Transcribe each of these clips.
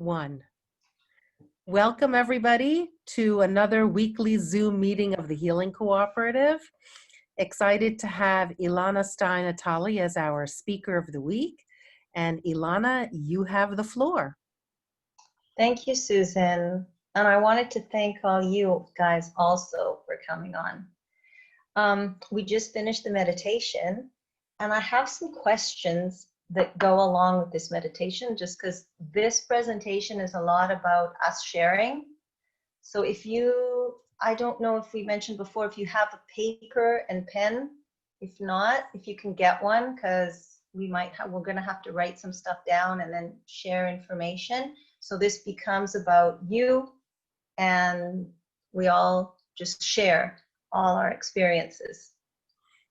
1. Welcome everybody to another weekly Zoom meeting of the Healing Cooperative. Excited to have Ilana Stein-Attali as our speaker of the week. And Ilana, you have the floor. Thank you, Susan. And I wanted to thank all you guys also for coming on. We just finished the meditation, and I have some questions that go along with this meditation, just because this presentation is a lot about us sharing. So I don't know if we mentioned before, if you have a paper and pen, if not, if you can get one, because we're going to have to write some stuff down and then share information. So this becomes about you, and we all just share all our experiences.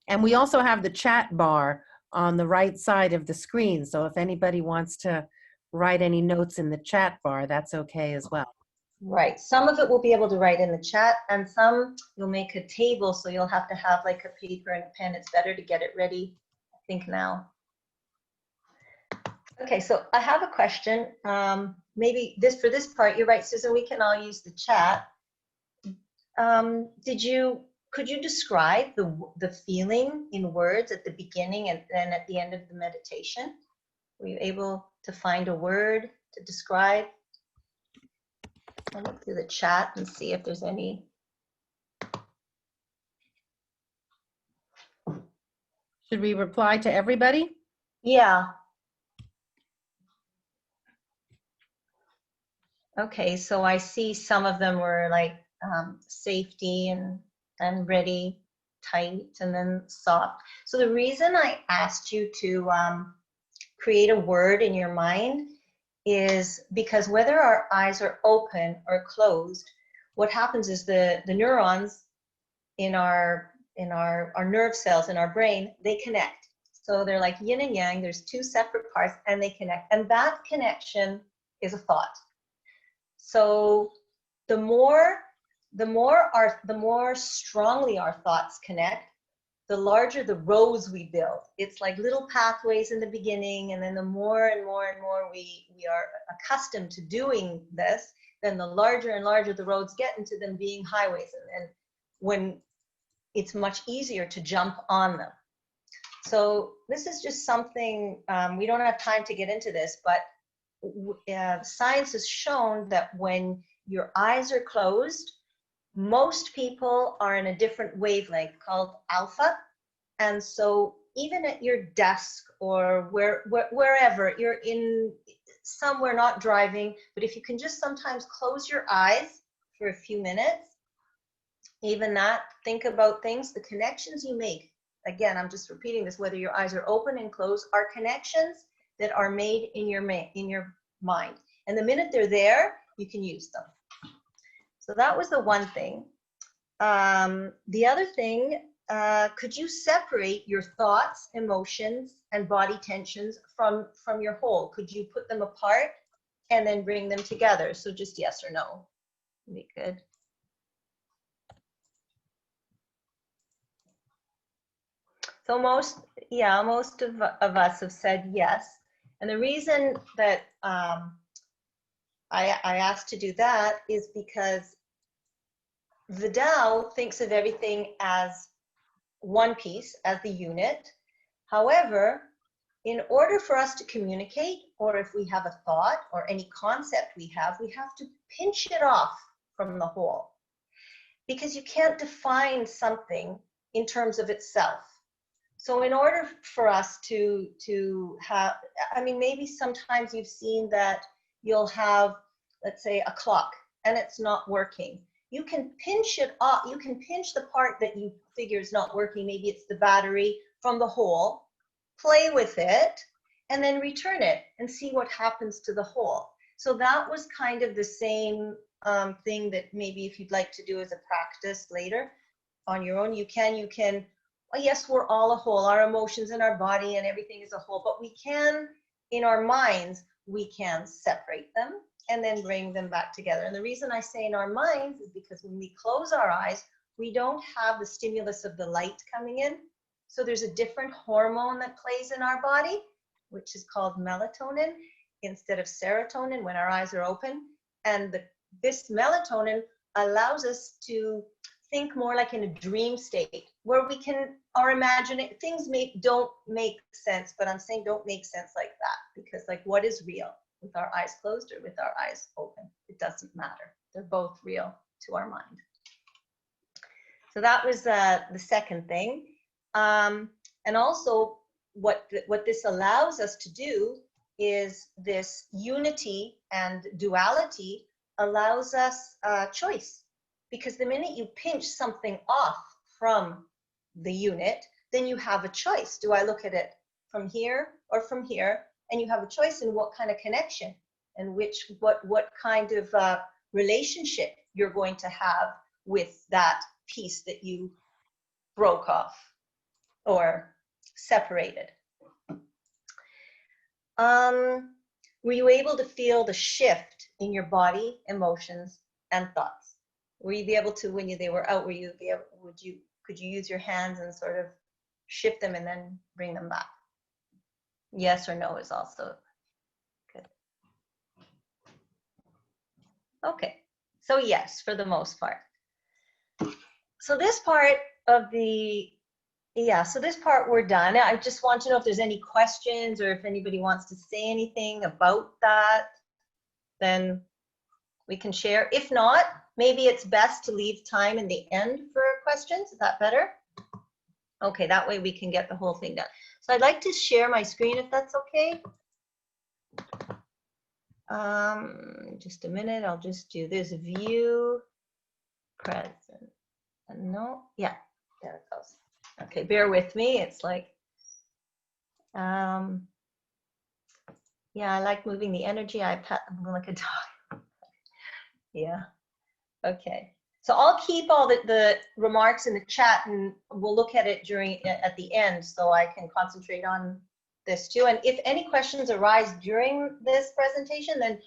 And we also have the chat bar on the right side of the screen. So if anybody wants to write any notes in the chat bar, that's okay as well. Right. Some of it we'll be able to write in the chat, and some you'll make a table, so you'll have to have like a paper and a pen. It's better to get it ready, I think, now. Okay, so I have a question. Maybe for this part, you're right, Susan, we can all use the chat. Could you describe the feeling in words at the beginning and then at the end of the meditation? Were you able to find a word to describe? I'll look through the chat and see if there's any. Should we reply to everybody? Yeah. Okay, so I see some of them were like safety and ready, tight, and then soft. So the reason I asked you to create a word in your mind is because whether our eyes are open or closed, what happens is the neurons in our nerve cells in our brain, they connect. So they're like yin and yang, there's two separate parts and they connect. And that connection is a thought. So the more strongly our thoughts connect, the larger the rows we build. It's like little pathways in the beginning, and then the more and more and more we are accustomed to doing this, then the larger and larger the roads get into them being highways, and when it's much easier to jump on them. So this is just something, we don't have time to get into this, but science has shown that when your eyes are closed, most people are in a different wavelength called alpha. And so even at your desk or wherever you're in, somewhere not driving, but if you can just sometimes close your eyes for a few minutes, even that, think about things, the connections you make. Again, I'm just repeating this, whether your eyes are open and closed, are connections that are made in your mind. And the minute they're there, you can use them. So that was the one thing. The other thing, could you separate your thoughts, emotions, and body tensions from your whole? Could you put them apart and then bring them together? So just yes or no. Would be good. So most of us have said yes. And the reason that I asked to do that is because the Tao thinks of everything as one piece, as the unit. However, in order for us to communicate, or if we have a thought or any concept we have to pinch it off from the whole. Because you can't define something in terms of itself. So in order for us to have, I mean, maybe sometimes you've seen that you'll have, let's say, a clock and it's not working. You can pinch it off, you can pinch the part that you figure is not working, maybe it's the battery, from the whole, play with it, and then return it and see what happens to the whole. So that was kind of the same thing that maybe if you'd like to do as a practice later on your own, you can, well, yes, we're all a whole, our emotions and our body and everything is a whole, but we can, in our minds, we can separate them and then bring them back together. And the reason I say in our minds is because when we close our eyes, we don't have the stimulus of the light coming in. So there's a different hormone that plays in our body, which is called melatonin. instead of serotonin when our eyes are open. And this melatonin allows us to think more like in a dream state where we can, our imagining, things don't make sense, but I'm saying don't make sense like that, because like what is real with our eyes closed or with our eyes open? It doesn't matter. They're both real to our mind. So that was the second thing. And also what this allows us to do is this unity and duality allows us choice. Because the minute you pinch something off from the unit, then you have a choice. Do I look at it from here or from here? And you have a choice in what kind of connection and what kind of relationship you're going to have with that piece that you broke off or separated. Were you able to feel the shift in your body, emotions, and thoughts? Were you be able to, when they were out, could you use your hands and sort of shift them and then bring them back? Yes or no is also good. Okay, so yes, for the most part. So this part of so this part we're done. I just want to know if there's any questions or if anybody wants to say anything about that, then we can share. If not, maybe it's best to leave time in the end for questions. Is that better? Okay, that way we can get the whole thing done. So I'd like to share my screen if that's okay. Just a minute, I'll just do this view present. No, yeah, there it goes. Okay, bear with me. It's like, yeah, I like moving the energy. I'm like a dog. Yeah, okay. So I'll keep all the remarks in the chat and we'll look at it at the end so I can concentrate on this too. And if any questions arise during this presentation, then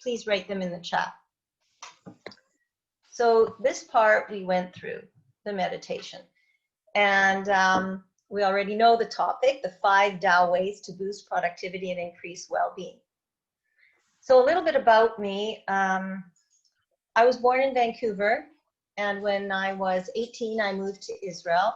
please write them in the chat. So this part we went through, the meditation. And we already know the topic, the 5 TAO ways to boost productivity and increase well-being. So a little bit about me. I was born in Vancouver, and when I was 18, I moved to Israel.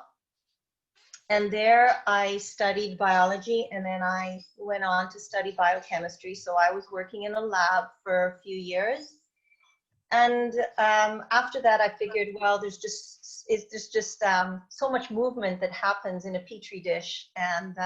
And there I studied biology, and then I went on to study biochemistry. So I was working in a lab for a few years. And after that, I figured, well, there's just so much movement that happens in a petri dish and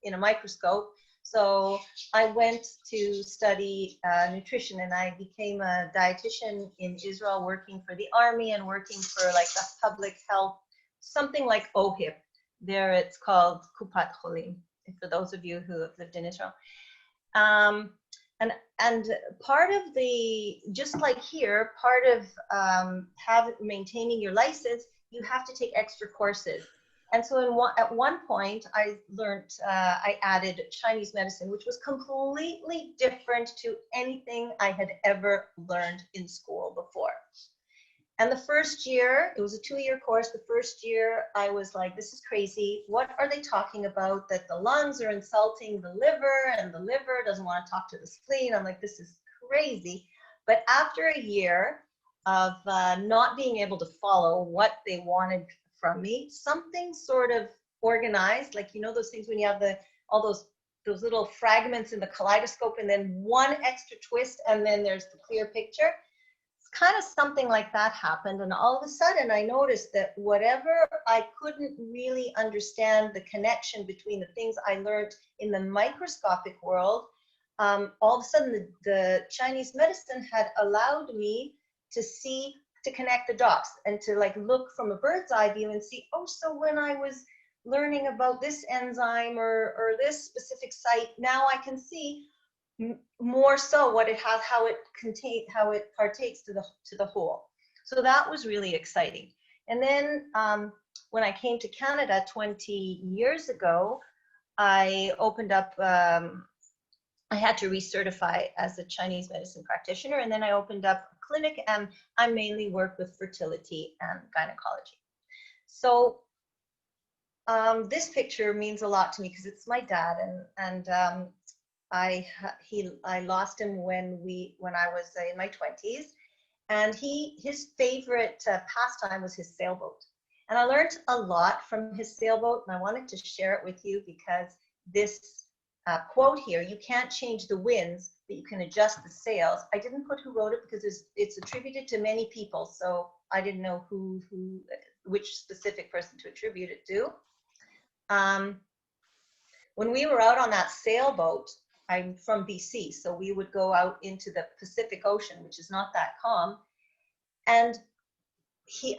in a microscope. So I went to study nutrition, and I became a dietitian in Israel, working for the army and working for like the public health, something like OHIP. There it's called Cooperative, for those of you who have lived in Israel. And part of just like here, part of maintaining your license, you have to take extra courses. And so at one point, I learned, I added Chinese medicine, which was completely different to anything I had ever learned in school before. And the first year, it was a 2-year course. The first year, I was like, this is crazy. What are they talking about? That the lungs are insulting the liver, and the liver doesn't want to talk to the spleen. I'm like, this is crazy. But after a year of not being able to follow what they wanted from me, something sort of organized, like, you know, those things when you have all those little fragments in the kaleidoscope, and then one extra twist, and then there's the clear picture. Kind of something like that happened, and all of a sudden I noticed that whatever I couldn't really understand the connection between the things I learned in the microscopic world, all of a sudden the Chinese medicine had allowed me to connect the dots and to like look from a bird's eye view and see, oh, so when I was learning about this enzyme or this specific site, now I can see more so what it has, how it partakes to the whole. So that was really exciting. And then when I came to Canada 20 years ago, I opened up, I had to recertify as a Chinese medicine practitioner, and then I opened up a clinic, and I mainly work with fertility and gynecology. So this picture means a lot to me because it's my dad, and I lost him when I was in my 20s, and his favorite pastime was his sailboat. And I learned a lot from his sailboat, and I wanted to share it with you because this quote here, "You can't change the winds, but you can adjust the sails." I didn't put who wrote it because it's attributed to many people, so I didn't know which specific person to attribute it to. When we were out on that sailboat, I'm from BC, so we would go out into the Pacific Ocean, which is not that calm. And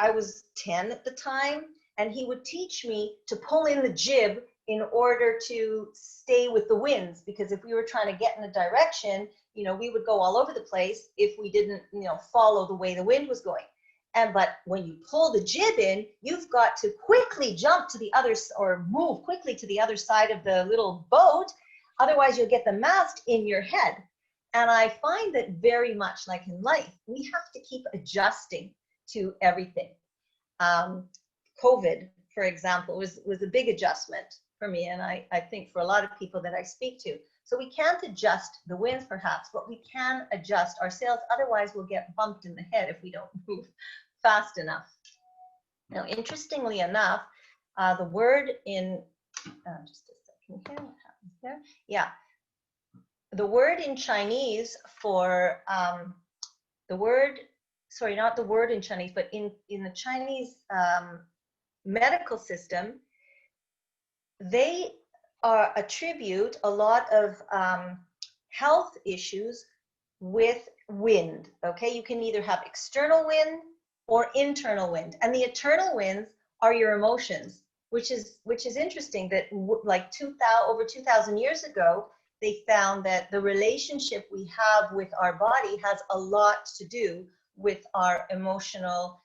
I was 10 at the time, and he would teach me to pull in the jib in order to stay with the winds, because if we were trying to get in a direction, we would go all over the place if we didn't, follow the way the wind was going. But when you pull the jib in, you've got to quickly jump to the other, or move quickly to the other side of the little boat. Otherwise, you'll get the mast in your head. And I find that very much like in life, we have to keep adjusting to everything. COVID, for example, was a big adjustment for me, and I think for a lot of people that I speak to. So we can't adjust the winds perhaps, but we can adjust our sails. Otherwise, we'll get bumped in the head if we don't move fast enough. Now, interestingly enough, the word in, just a second here, what happens there? Yeah. The word in Chinese for the word, sorry, not the word in Chinese, but in the Chinese medical system, they attribute a lot of health issues with wind. Okay, you can either have external wind or internal wind, and the internal winds are your emotions, which is interesting. That like over 2,000 years ago, they found that the relationship we have with our body has a lot to do with our emotional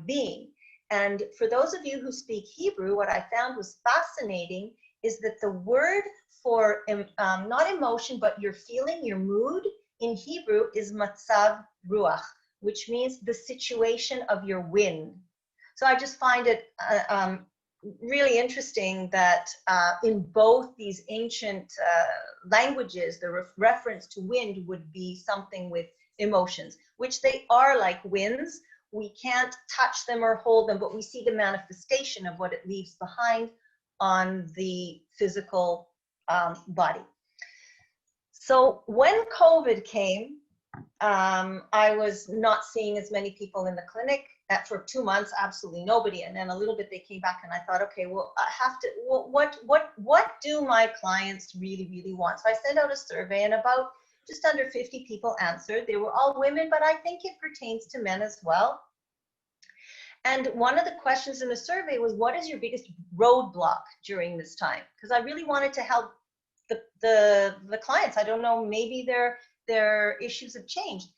being. And for those of you who speak Hebrew, what I found was fascinating is that the word for not emotion, but your feeling, your mood in Hebrew is matzav ruach, which means the situation of your wind. So I just find it really interesting that in both these ancient languages, the reference to wind would be something with emotions, which they are like winds. We can't touch them or hold them, but we see the manifestation of what it leaves behind on the physical body. So when COVID came, I was not seeing as many people in the clinic. For 2 months, absolutely nobody. And then a little bit they came back, and I thought, okay, well, I have to, well, what do my clients really, really want? So I sent out a survey, and about just under 50 people answered. They were all women, but I think it pertains to men as well. And one of the questions in the survey was, what is your biggest roadblock during this time? Because I really wanted to help the clients. I don't know, maybe their issues have changed.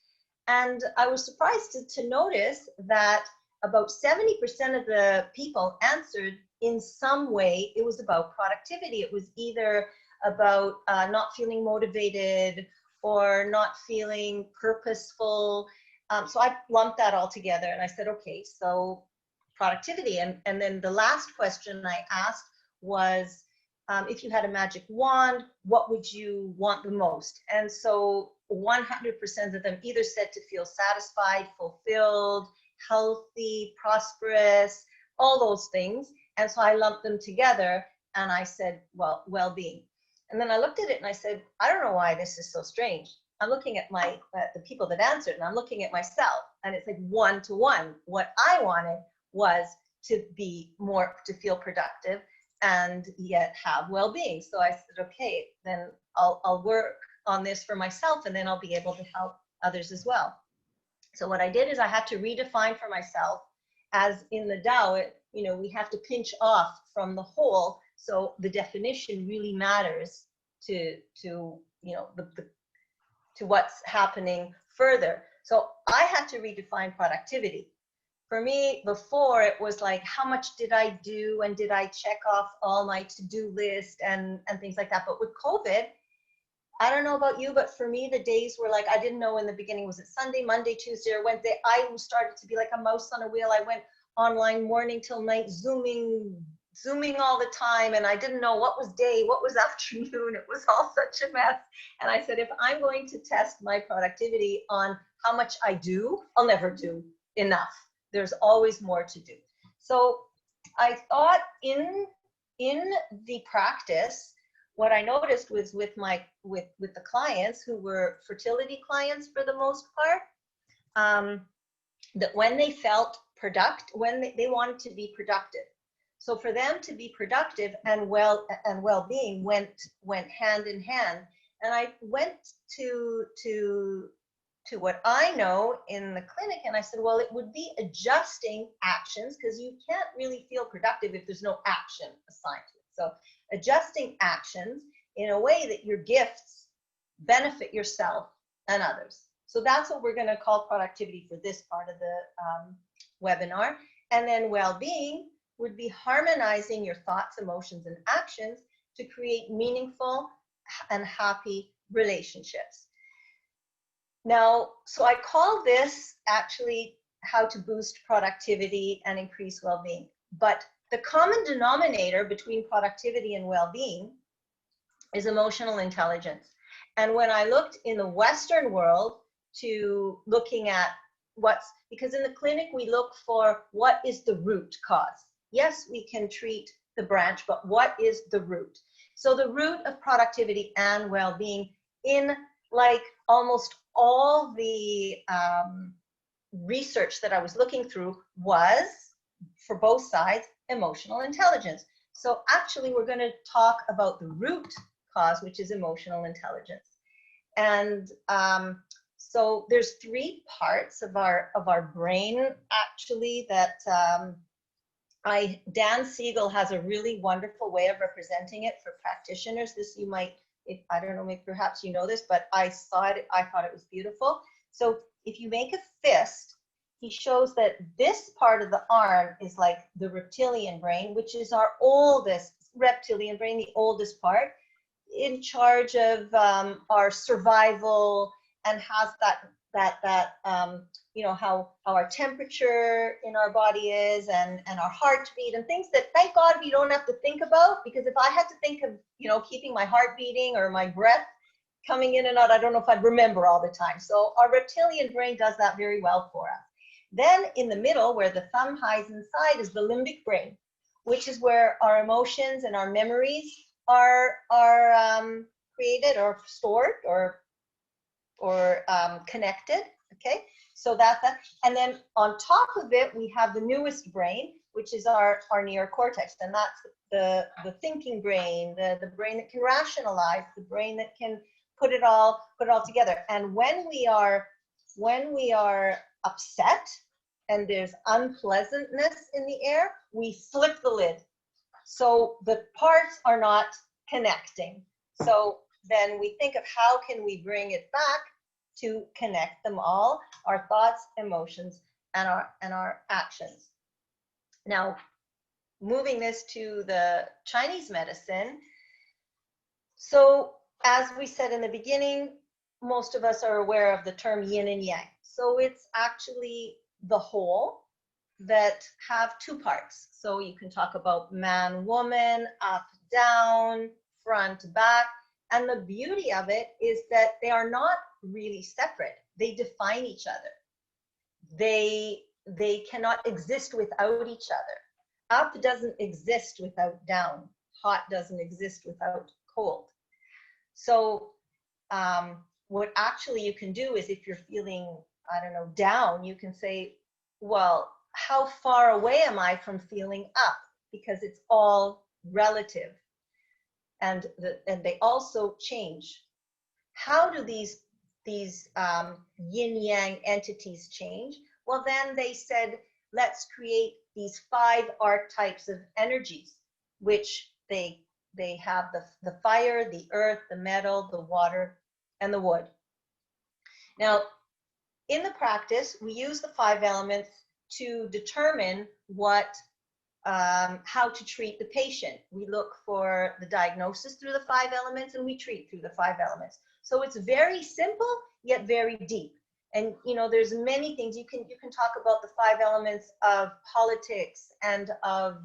And I was surprised to notice that about 70% of the people answered in some way. It was about productivity. It was either about not feeling motivated or not feeling purposeful. So I lumped that all together, and I said, okay, so productivity. And then the last question I asked was, if you had a magic wand, what would you want the most? And so 100% of them either said to feel satisfied, fulfilled, healthy, prosperous, all those things. And so I lumped them together, and I said, well, well-being. And then I looked at it and I said, I don't know why this is so strange. I'm looking at the people that answered, and I'm looking at myself, and it's like 1 to 1. What I wanted was to feel productive and yet have well-being. So I said, okay, then I'll work on this for myself, and then I'll be able to help others as well. So what I did is I had to redefine for myself, as in the Tao, we have to pinch off from the whole. So the definition really matters to what's happening further. So I had to redefine productivity. For me, before, it was like, how much did I do, and did I check off all my to-do list and things like that. But with COVID, I don't know about you, but for me, the days were like, I didn't know in the beginning, was it Sunday, Monday, Tuesday, or Wednesday? I started to be like a mouse on a wheel. I went online morning till night, Zooming, Zooming all the time, and I didn't know what was day, what was afternoon. It was all such a mess. And I said, if I'm going to test my productivity on how much I do, I'll never do enough. There's always more to do. So I thought in the practice, what I noticed was with the clients who were fertility clients for the most part, that when they felt when they wanted to be productive. So for them to be productive and well-being went hand in hand. And I went to what I know in the clinic, and I said, well, it would be adjusting actions, because you can't really feel productive if there's no action assigned to it. So adjusting actions in a way that your gifts benefit yourself and others. So that's what we're going to call productivity for this part of the webinar. And then well-being would be harmonizing your thoughts, emotions, and actions to create meaningful and happy relationships. Now, so I call this actually how to boost productivity and increase well-being. But the common denominator between productivity and well-being is emotional intelligence. And when I looked in the Western world to looking at because in the clinic we look for what is the root cause. Yes, we can treat the branch, but what is the root? So the root of productivity and well-being in like almost all the research that I was looking through was, for both sides, emotional intelligence. So actually we're going to talk about the root cause, which is emotional intelligence. And so there's 3 parts of our brain actually that Dan Siegel has a really wonderful way of representing it for practitioners. This you might, I don't know, maybe perhaps you know this, but I saw it, I thought it was beautiful. So if you make a fist, he shows that this part of the arm is like the reptilian brain, which is our oldest reptilian brain, the oldest part, in charge of our survival, and has that you know, how our temperature in our body is, and our heartbeat, and things that, thank God, we don't have to think about, because if I had to think of, you know, keeping my heart beating or my breath coming in and out, I don't know if I'd remember all the time. So our reptilian brain does that very well for us. Then in the middle, where the thumb hides inside, is the limbic brain, which is where our emotions and our memories are created or stored or connected. Okay, so that's that. And then on top of it, we have the newest brain, which is our neocortex, and that's the thinking brain, the brain that can rationalize, the brain that can put it all together. And when we are upset and there's unpleasantness in the air, we flip the lid. So the parts are not connecting. So then we think of how can we bring it back to connect them all, our thoughts, emotions, and our actions. Now, moving this to the Chinese medicine. So as we said in the beginning, most of us are aware of the term yin and yang. So it's actually the whole that have 2 parts. So you can talk about man, woman, up, down, front, back. And the beauty of it is that they are not really separate. They define each other. They cannot exist without each other. Up doesn't exist without down. Hot doesn't exist without cold. So what actually you can do is, if you're feeling, I don't know, down, you can say, well, how far away am I from feeling up? Because it's all relative. And they also change. How do these yin-yang entities change? Well, then they said, let's create these 5 archetypes of energies, which they have the fire, the earth, the metal, the water, and the wood. Now, in the practice, we use the 5 elements to determine how to treat the patient. We look for the diagnosis through the 5 elements, and we treat through the 5 elements. So it's very simple, yet very deep. And, you know, there's many things you can talk about the 5 elements of politics and of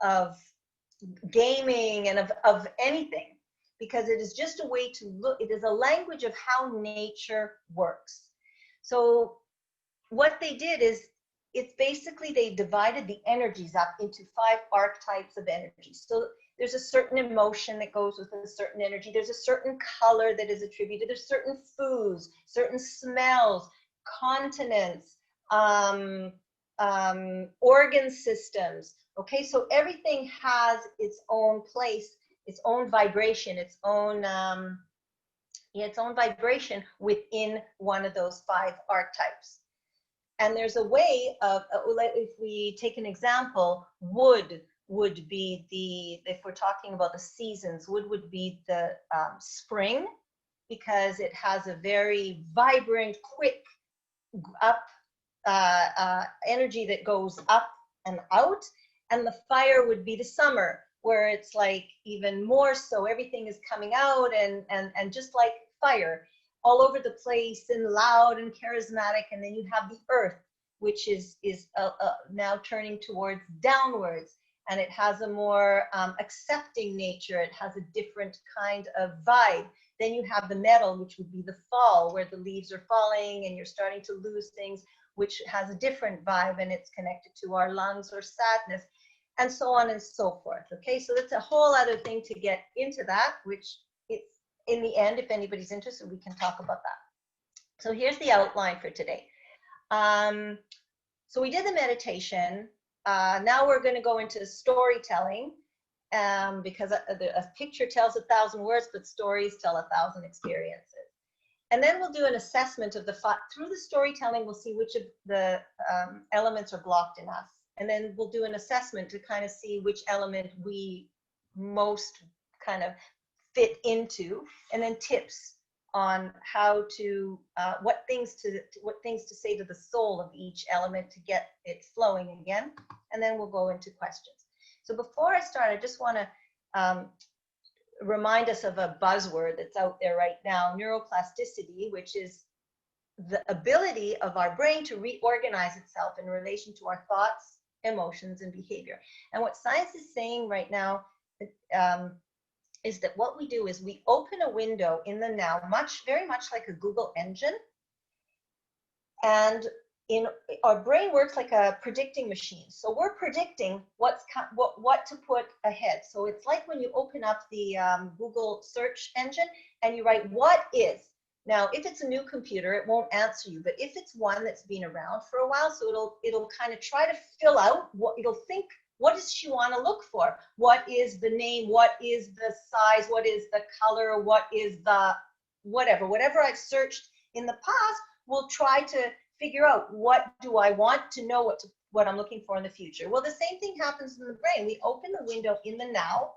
of gaming and of anything, because it is just a way to look. It is a language of how nature works. So what they did is, it's basically they divided the energies up into 5 archetypes of energy. So there's a certain emotion that goes with a certain energy. There's a certain color that is attributed. There's certain foods, certain smells, continents, organ systems. Okay, so everything has its own place, its own vibration, its own vibration within one of those 5 archetypes. And there's a way of, if we take an example, wood would be if we're talking about the seasons, wood would be the spring, because it has a very vibrant, quick up energy that goes up and out. And the fire would be the summer, where it's like even more so, everything is coming out and just like fire, all over the place and loud and charismatic. And then you have the earth, which is now turning towards downwards, and it has a more accepting nature. It has a different kind of vibe. Then you have the metal, which would be the fall, where the leaves are falling and you're starting to lose things, which has a different vibe, and it's connected to our lungs or sadness, and so on and so forth. Okay, so that's a whole other thing to get into that, which it's in the end, if anybody's interested, we can talk about that. So here's the outline for today. So we did the meditation. Now we're going to go into storytelling, because a picture tells 1,000 words, but stories tell 1,000 experiences. And then we'll do an assessment of through the storytelling, we'll see which of the elements are blocked in us. And then we'll do an assessment to kind of see which element we most kind of fit into, and then tips on how to, what things to say to the soul of each element to get it flowing again. And then we'll go into questions. So before I start, I just want to remind us of a buzzword that's out there right now, neuroplasticity, which is the ability of our brain to reorganize itself in relation to our thoughts, emotions, and behavior. And what science is saying right now is that what we do is we open a window in the now, very much like a Google engine. And our brain works like a predicting machine. So we're predicting what to put ahead. So it's like when you open up the Google search engine and you write, what is? Now, if it's a new computer, it won't answer you. But if it's one that's been around for a while, so it'll kind of try to fill out it'll think, what does she want to look for? What is the name? What is the size? What is the color? What is the whatever I've searched in the past, we'll try to figure out, what do I want to know, what I'm looking for in the future. Well, the same thing happens in the brain. We open the window in the now,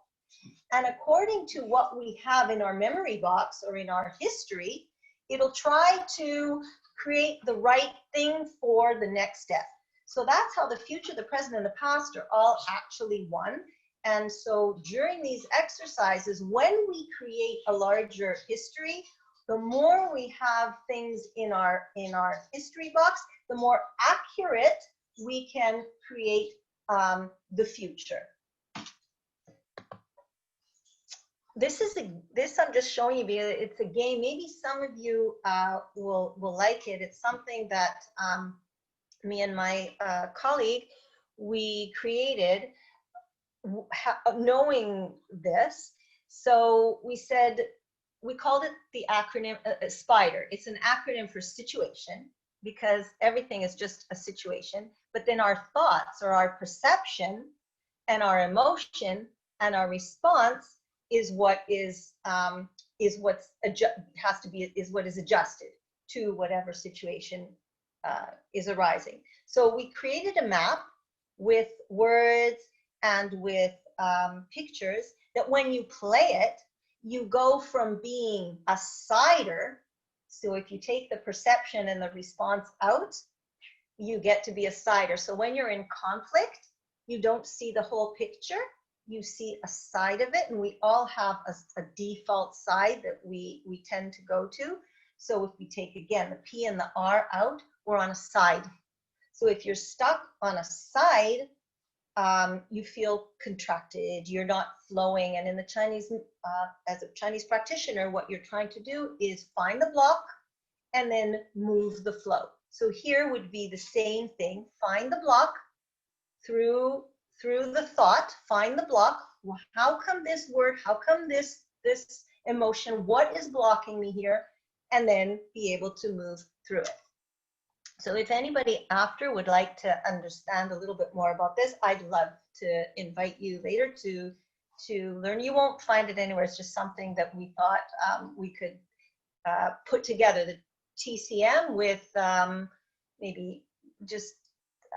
and according to what we have in our memory box or in our history, it'll try to create the right thing for the next step. So that's how the future, the present, and the past are all actually one. And so during these exercises, when we create a larger history, the more we have things in our history box, the more accurate we can create the future. This I'm just showing you because it's a game. Maybe some of you will like it. It's something that me and my colleague, we created knowing this. So we called it the acronym SPIDER. It's an acronym for situation, because everything is just a situation. But then our thoughts, or our perception, and our emotion, and our response is what is what is adjusted to whatever situation is arising. So we created a map with words and with pictures that when you play it, you go from being a sider. So if you take the perception and the response out, you get to be a sider. So when you're in conflict, you don't see the whole picture. You see a side of it, and we all have a default side that we tend to go to. So if we take, again, the P and the R out, we're on a side. So if you're stuck on a side, you feel contracted, you're not flowing. And in the Chinese, as a Chinese practitioner, what you're trying to do is find the block and then move the flow. So here would be the same thing. Find the block through the thought, find the block. Well, how come this word, how come this emotion, what is blocking me here? And then be able to move through it. So if anybody after would like to understand a little bit more about this, I'd love to invite you later to learn. You won't find it anywhere. It's just something that we thought we could put together, the TCM with maybe just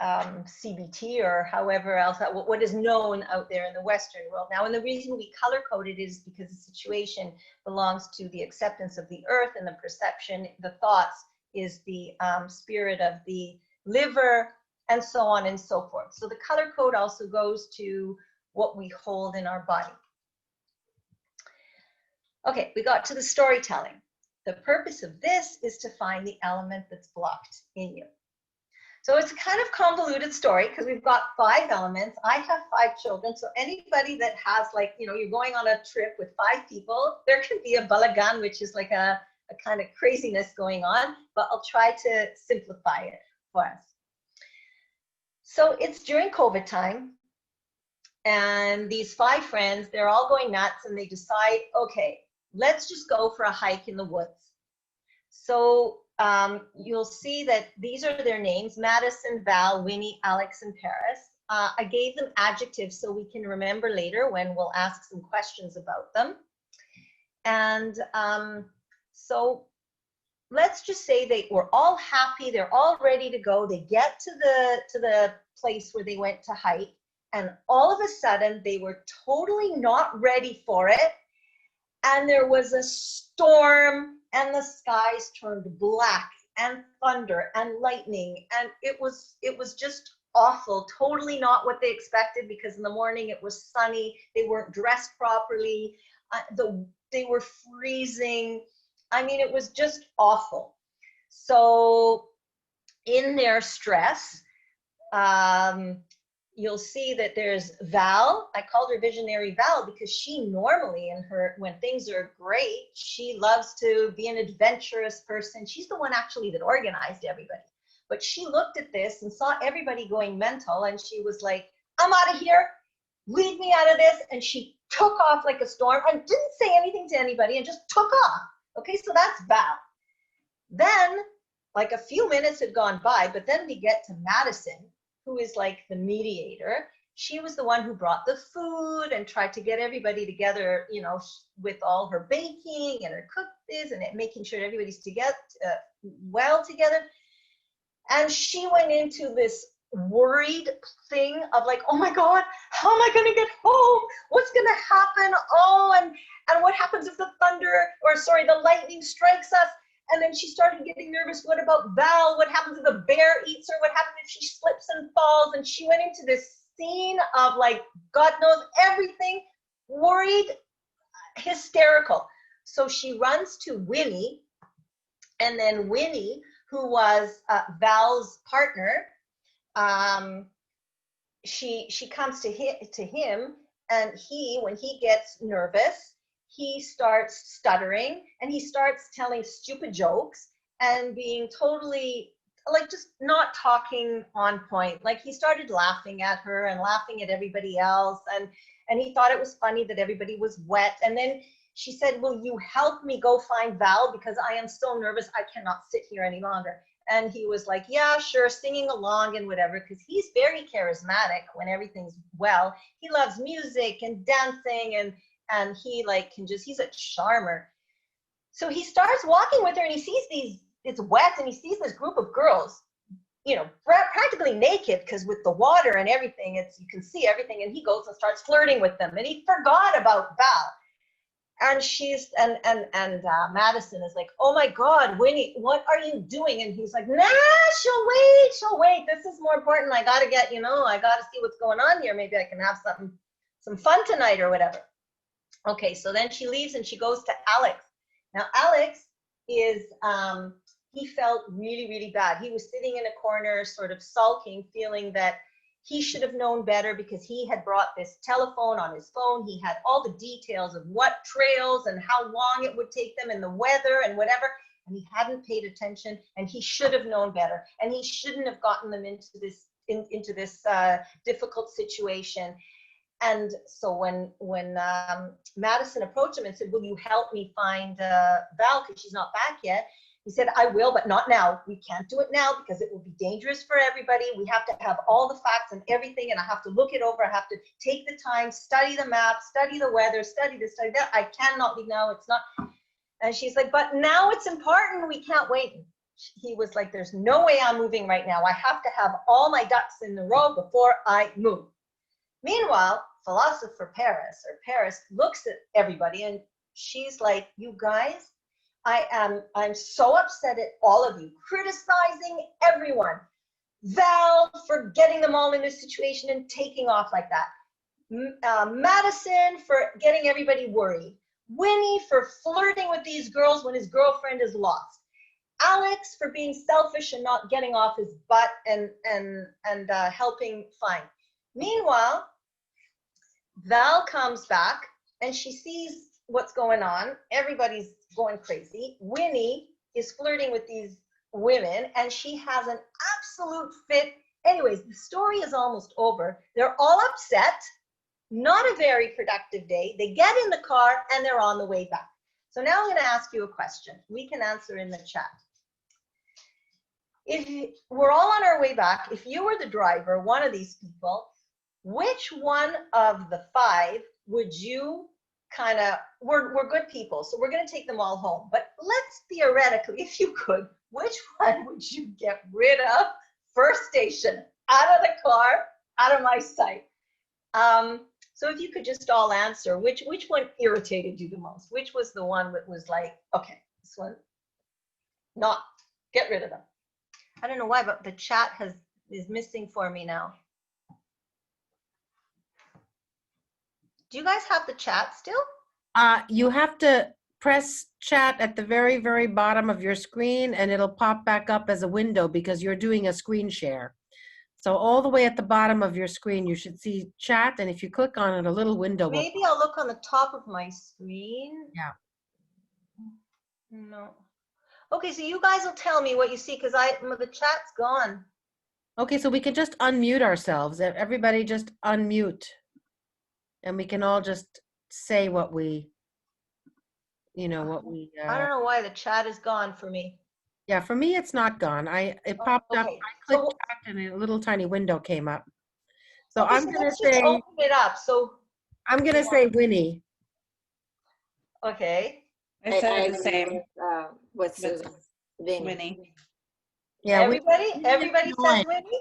CBT or however else, what is known out there in the Western world. Now, and the reason we color coded is because the situation belongs to the acceptance of the earth, and the perception, the thoughts, is the spirit of the liver, and so on and so forth. So the color code also goes to what we hold in our body. Okay, we got to the storytelling. The purpose of this is to find the element that's blocked in you. So it's a kind of convoluted story because we've got 5 elements. I have 5 children. So anybody that has, like, you know, you're going on a trip with 5 people, there can be a balagan, which is like a kind of craziness going on, but I'll try to simplify it for us. So it's during COVID time, and these 5 friends, they're all going nuts, and they decide, okay, let's just go for a hike in the woods. So you'll see that these are their names: Madison, Val, Winnie, Alex, and Paris. I gave them adjectives so we can remember later when we'll ask some questions about them. And so let's just say they were all happy, they're all ready to go. They get to the place where they went to hike, and all of a sudden they were totally not ready for it. And there was a storm, and the skies turned black, and thunder and lightning, and it was just awful. Totally not what they expected, because in the morning it was sunny, they weren't dressed properly, they were freezing. I mean, it was just awful. So in their stress, you'll see that there's Val. I called her Visionary Val because she normally, when things are great, she loves to be an adventurous person. She's the one actually that organized everybody. But she looked at this and saw everybody going mental, and she was like, I'm out of here, leave me out of this. And she took off like a storm and didn't say anything to anybody and just took off. Okay, so that's Val. Then, like, a few minutes had gone by, but then we get to Madison, who is like the mediator. She was the one who brought the food and tried to get everybody together, you know, with all her baking and her cookies and making sure everybody's together, well together. And she went into this worried thing of like, oh my God, how am I going to get home? What's going to happen? Oh, and what happens if the the lightning strikes us? And then she started getting nervous. What about Val? What happens if the bear eats her? What happens if she slips and falls? And she went into this scene of like, God knows everything, worried, hysterical. So she runs to Winnie, and then Winnie, who was Val's partner, she comes to him, and when he gets nervous, he starts stuttering, and he starts telling stupid jokes and being totally, like, just not talking on point. Like, he started laughing at her and laughing at everybody else, and he thought it was funny that everybody was wet. And then she said, will you help me go find Val, because I am so nervous, I cannot sit here any longer. And he was like, yeah, sure, singing along and whatever, because he's very charismatic when everything's well. He loves music and dancing, and he like he's a charmer. So he starts walking with her, and he sees it's wet, and he sees this group of girls, you know, practically naked, because with the water and everything, you can see everything. And he goes and starts flirting with them, and he forgot about Val. And Madison is like, oh my God, Winnie, what are you doing? And he's like, nah, she'll wait. This is more important. I gotta see what's going on here. Maybe I can have some fun tonight or whatever. Okay, so then she leaves and she goes to Alex. Now Alex is, he felt really, really bad. He was sitting in a corner, sort of sulking, feeling that he should have known better because he had brought this telephone on his phone. He had all the details of what trails and how long it would take them and the weather and whatever. And he hadn't paid attention, and he should have known better. And he shouldn't have gotten them into this difficult situation. And so when Madison approached him and said, will you help me find Val because she's not back yet? He said, I will, but not now. We can't do it now because it will be dangerous for everybody. We have to have all the facts and everything, and I have to look it over. I have to take the time, study the map, study the weather, study this, study that. I cannot leave now. It's not. And she's like, but now it's important. We can't wait. He was like, there's no way I'm moving right now. I have to have all my ducks in a row before I move. Meanwhile, philosopher Paris looks at everybody and she's like, you guys, I'm so upset at all of you, criticizing everyone. Val for getting them all in this situation and taking off like that. Madison for getting everybody worried. Winnie for flirting with these girls when his girlfriend is lost. Alex for being selfish and not getting off his butt and helping find. Meanwhile, Val comes back and she sees what's going on. Everybody's going crazy. Winnie is flirting with these women and she has an absolute fit. Anyways, the story is almost over. They're all upset. Not a very productive day. They get in the car and they're on the way back. So now I'm going to ask you a question. We can answer in the chat. If we're all on our way back, if you were the driver, one of these people, which one of the five would you kind of, we're good people, so we're going to take them all home. But let's theoretically, if you could, which one would you get rid of first station, out of the car, out of my sight? So if you could just all answer, which one irritated you the most? Which was the one that was like, okay, this one, not, get rid of them. I don't know why, but the chat is missing for me now. Do you guys have the chat still? You have to press chat at the very, very bottom of your screen and it'll pop back up as a window because you're doing a screen share. So all the way at the bottom of your screen, you should see chat. And if you click on it, a little window will. Maybe I'll look on the top of my screen. Yeah. No. Okay, so you guys will tell me what you see because the chat's gone. Okay, so we can just unmute ourselves. Everybody just unmute. And we can all just say what we, what we. I don't know why the chat is gone for me. Yeah, for me, it's not gone. It popped up. I clicked chat and a little tiny window came up. So okay, I'm so going to let's say. just open it up. So. I'm going to say Winnie. Okay. I said the same. With Susan. Winnie. Yeah. Everybody says Winnie?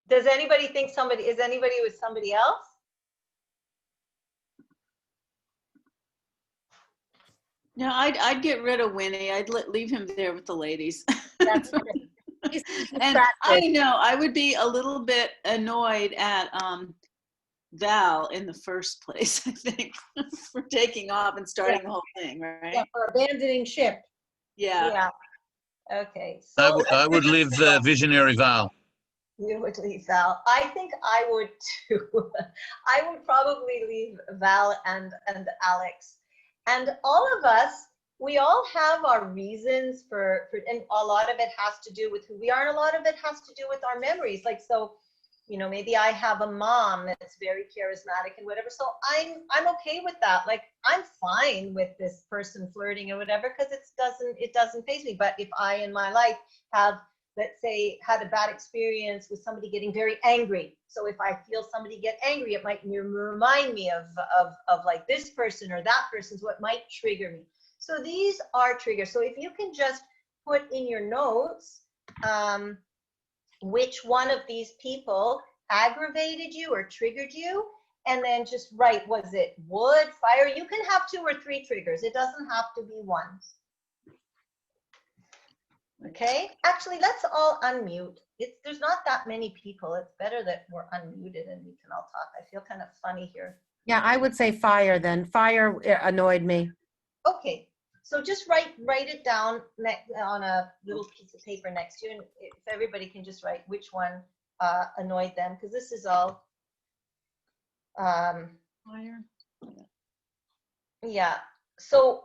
Does anybody think is anybody with somebody else? No, I'd get rid of Winnie. I'd leave him there with the ladies. That's And I know I would be a little bit annoyed at Val in the first place, I think, for taking off and starting the whole thing, right? Yeah, for abandoning ship. Yeah. Okay. So I would leave Visionary Val. You would leave Val. I think I would too. I would probably leave Val and Alex. And all of us, we all have our reasons for, and a lot of it has to do with who we are, and a lot of it has to do with our memories. Like, so, maybe I have a mom that's very charismatic and whatever. So I'm okay with that. Like, I'm fine with this person flirting or whatever, because it doesn't faze me. But if I in my life have, let's say, had a bad experience with somebody getting very angry. So if I feel somebody get angry, it might remind me of like this person or that person's what might trigger me. So these are triggers. So if you can just put in your notes which one of these people aggravated you or triggered you, and then just write, was it wood, fire? You can have 2 or 3 triggers. It doesn't have to be one. Okay, actually, let's all unmute. There's not that many people. It's better that we're unmuted and we can all talk. I feel kind of funny here. Yeah, I would say fire then. Fire annoyed me. Okay, So just write it down on a little piece of paper next to you, and if everybody can just write which one annoyed them, because this is all, yeah. So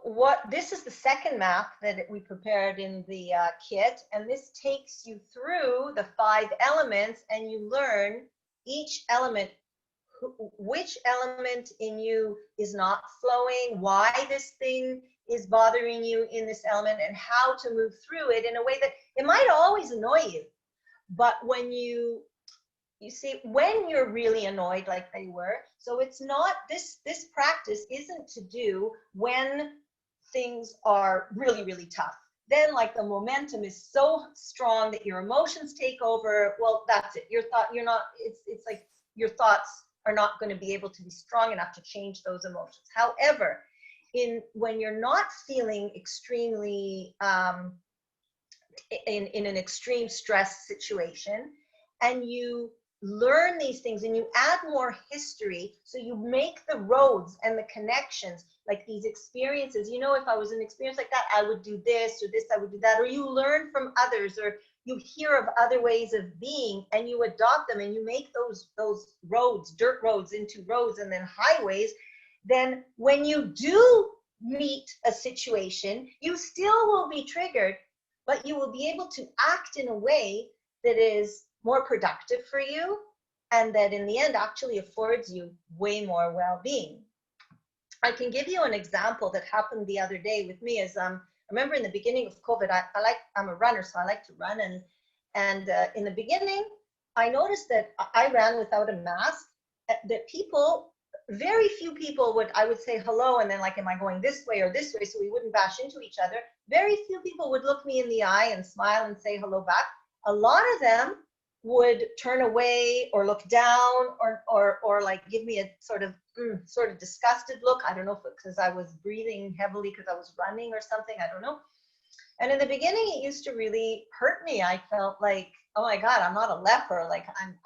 this is the second map that we prepared in the kit, and this takes you through the 5 elements, and you learn each element, which element in you is not flowing, why this thing is bothering you in this element, and how to move through it in a way that it might always annoy you. But when you see, when you're really annoyed like they were, so it's not, this practice isn't to do when things are really, really tough. Then like the momentum is so strong that your emotions take over. Well, that's it. It's like your thoughts are not going to be able to be strong enough to change those emotions. However, when you're not feeling extremely in an extreme stress situation, and you learn these things and you add more history, so you make the roads and the connections, like these experiences, you know, if I was in an experience like that, I would do this, or this, I would do that, or you learn from others, or you hear of other ways of being and you adopt them, and you make those roads, dirt roads, into roads and then highways. Then when you do meet a situation, you still will be triggered, but you will be able to act in a way that is more productive for you, and that in the end actually affords you way more well-being. I can give you an example that happened the other day with me. Is I remember in the beginning of COVID, I'm a runner, so I like to run, and in the beginning, I noticed that I ran without a mask, that people, very few people I would say hello, and then like, am I going this way or this way, so we wouldn't bash into each other. Very few people would look me in the eye and smile and say hello back. A lot of them would turn away or look down, or like give me a sort of disgusted look. I don't know if it's because I was breathing heavily because I was running or something, I don't know. And in the beginning, it used to really hurt me. I felt like, oh my God, I'm not a leper. Like I'm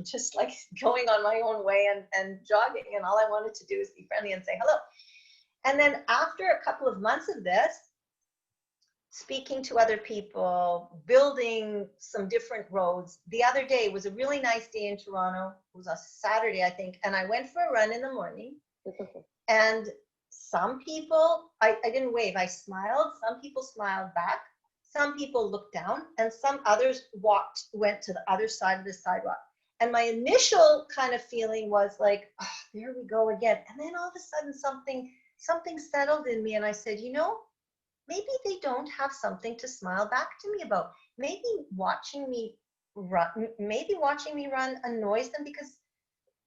just like going on my own way and jogging, and all I wanted to do is be friendly and say hello. And then after a couple of months of this, speaking to other people, building some different roads. The other day was a really nice day in Toronto. It was a Saturday, I think, and I went for a run in the morning. And some people, I didn't wave, I smiled. Some people smiled back. Some people looked down, and some others went to the other side of the sidewalk. And my initial kind of feeling was like, oh, there we go again. And then all of a sudden something settled in me, and I said, you know, maybe they don't have something to smile back to me about. Maybe watching me run annoys them, because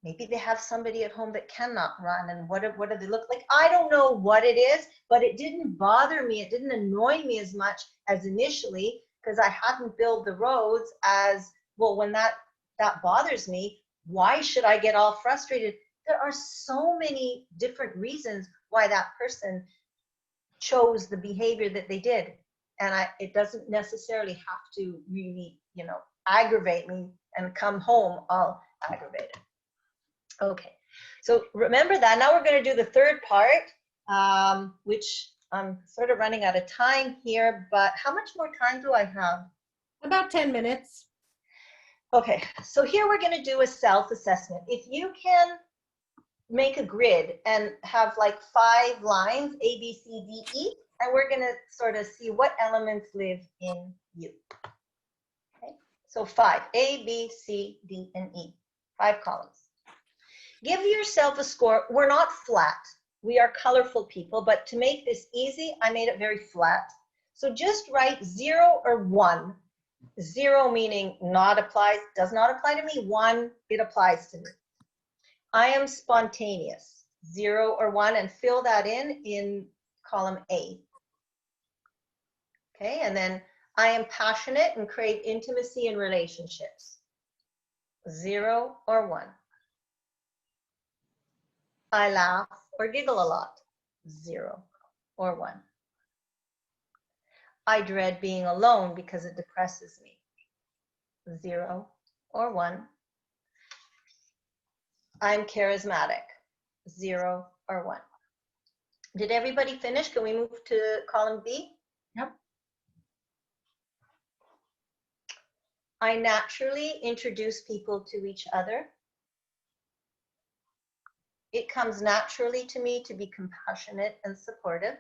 maybe they have somebody at home that cannot run, and what do they look like? I don't know what it is, but it didn't bother me. It didn't annoy me as much as initially, because I hadn't built the roads as, well, when that bothers me, why should I get all frustrated? There are so many different reasons why that person chose the behavior that they did, and it doesn't necessarily have to really, you know, aggravate me and come home all aggravated. Okay, so remember that. Now we're going to do the third part, which I'm sort of running out of time here, but how much more time do I have? About 10 minutes. Okay, so here we're going to do a self-assessment. If you can make a grid and have like 5 lines, A, B, C, D, E, and we're going to sort of see what elements live in you. Okay, so 5, A, B, C, D, and E, 5 columns. Give yourself a score. We're not flat. We are colorful people, but to make this easy, I made it very flat. So just write 0 or 1. 0 meaning not applies, does not apply to me. 1, it applies to me. I am spontaneous, 0 or 1, and fill that in column A. Okay, and then I am passionate and crave intimacy in relationships, 0 or 1. I laugh or giggle a lot, 0 or 1. I dread being alone because it depresses me, 0 or 1. I'm charismatic, 0 or 1. Did everybody finish? Can we move to column B? Yep. I naturally introduce people to each other. It comes naturally to me to be compassionate and supportive.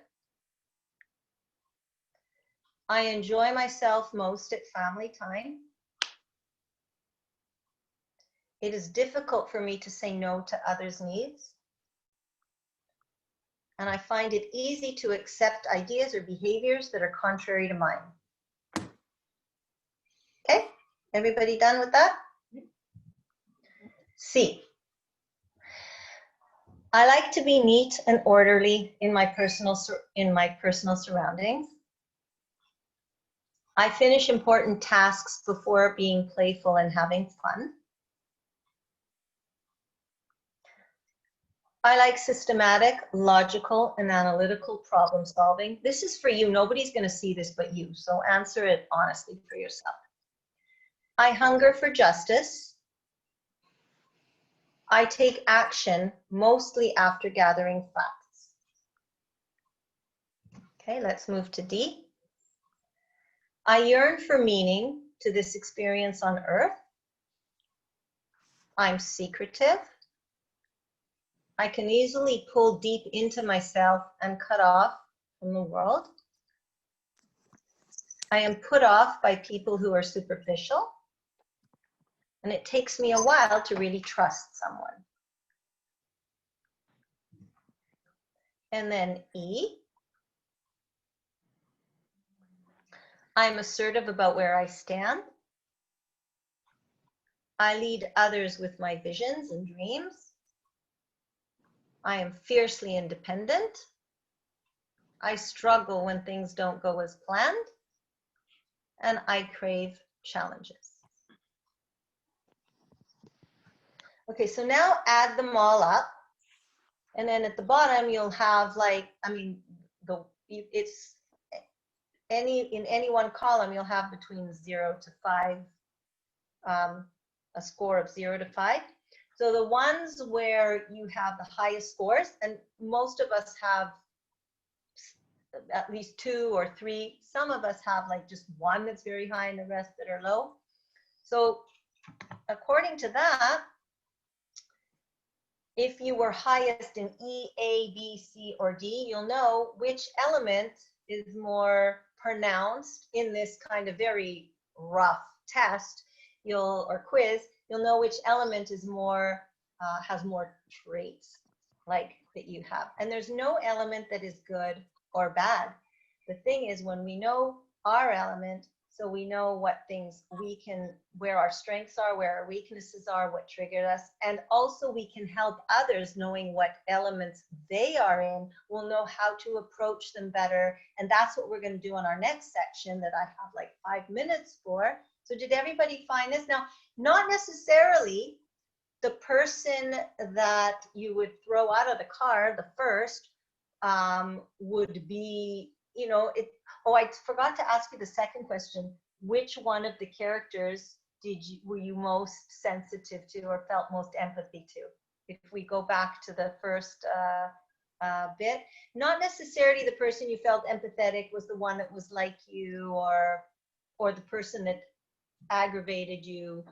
I enjoy myself most at family time. It is difficult for me to say no to others' needs. And I find it easy to accept ideas or behaviors that are contrary to mine. Okay, everybody done with that? C. I like to be neat and orderly in my personal surroundings. I finish important tasks before being playful and having fun. I like systematic, logical, and analytical problem solving. This is for you. Nobody's going to see this but you, so answer it honestly for yourself. I hunger for justice. I take action mostly after gathering facts. Okay, let's move to D. I yearn for meaning to this experience on Earth. I'm secretive. I can easily pull deep into myself and cut off from the world. I am put off by people who are superficial. And it takes me a while to really trust someone. And then E. I'm assertive about where I stand. I lead others with my visions and dreams. I am fiercely independent. I struggle when things don't go as planned. And I crave challenges. Okay, so now add them all up. And then at the bottom, you'll have in any one column, you'll have between 0 to 5, a score of 0 to 5. So the ones where you have the highest scores, and most of us have at least 2 or 3. Some of us have like just 1 that's very high and the rest that are low. So according to that, if you were highest in E, A, B, C, or D, you'll know which element is more pronounced in this kind of very rough test or quiz. You'll know which element is more has more traits like that you have. And there's no element that is good or bad. The thing is, when we know our element, so we know what things where our strengths are, where our weaknesses are, what triggered us, and also we can help others knowing what elements they are in. We'll know how to approach them better. And that's what we're going to do on our next section that I have like 5 minutes for. So did everybody find this? Now, not necessarily the person that you would throw out of the car, the first, would be, oh, I forgot to ask you the second question. Which one of the characters were you most sensitive to or felt most empathy to? If we go back to the first bit, not necessarily the person you felt empathetic was the one that was like you, or the person that aggravated you.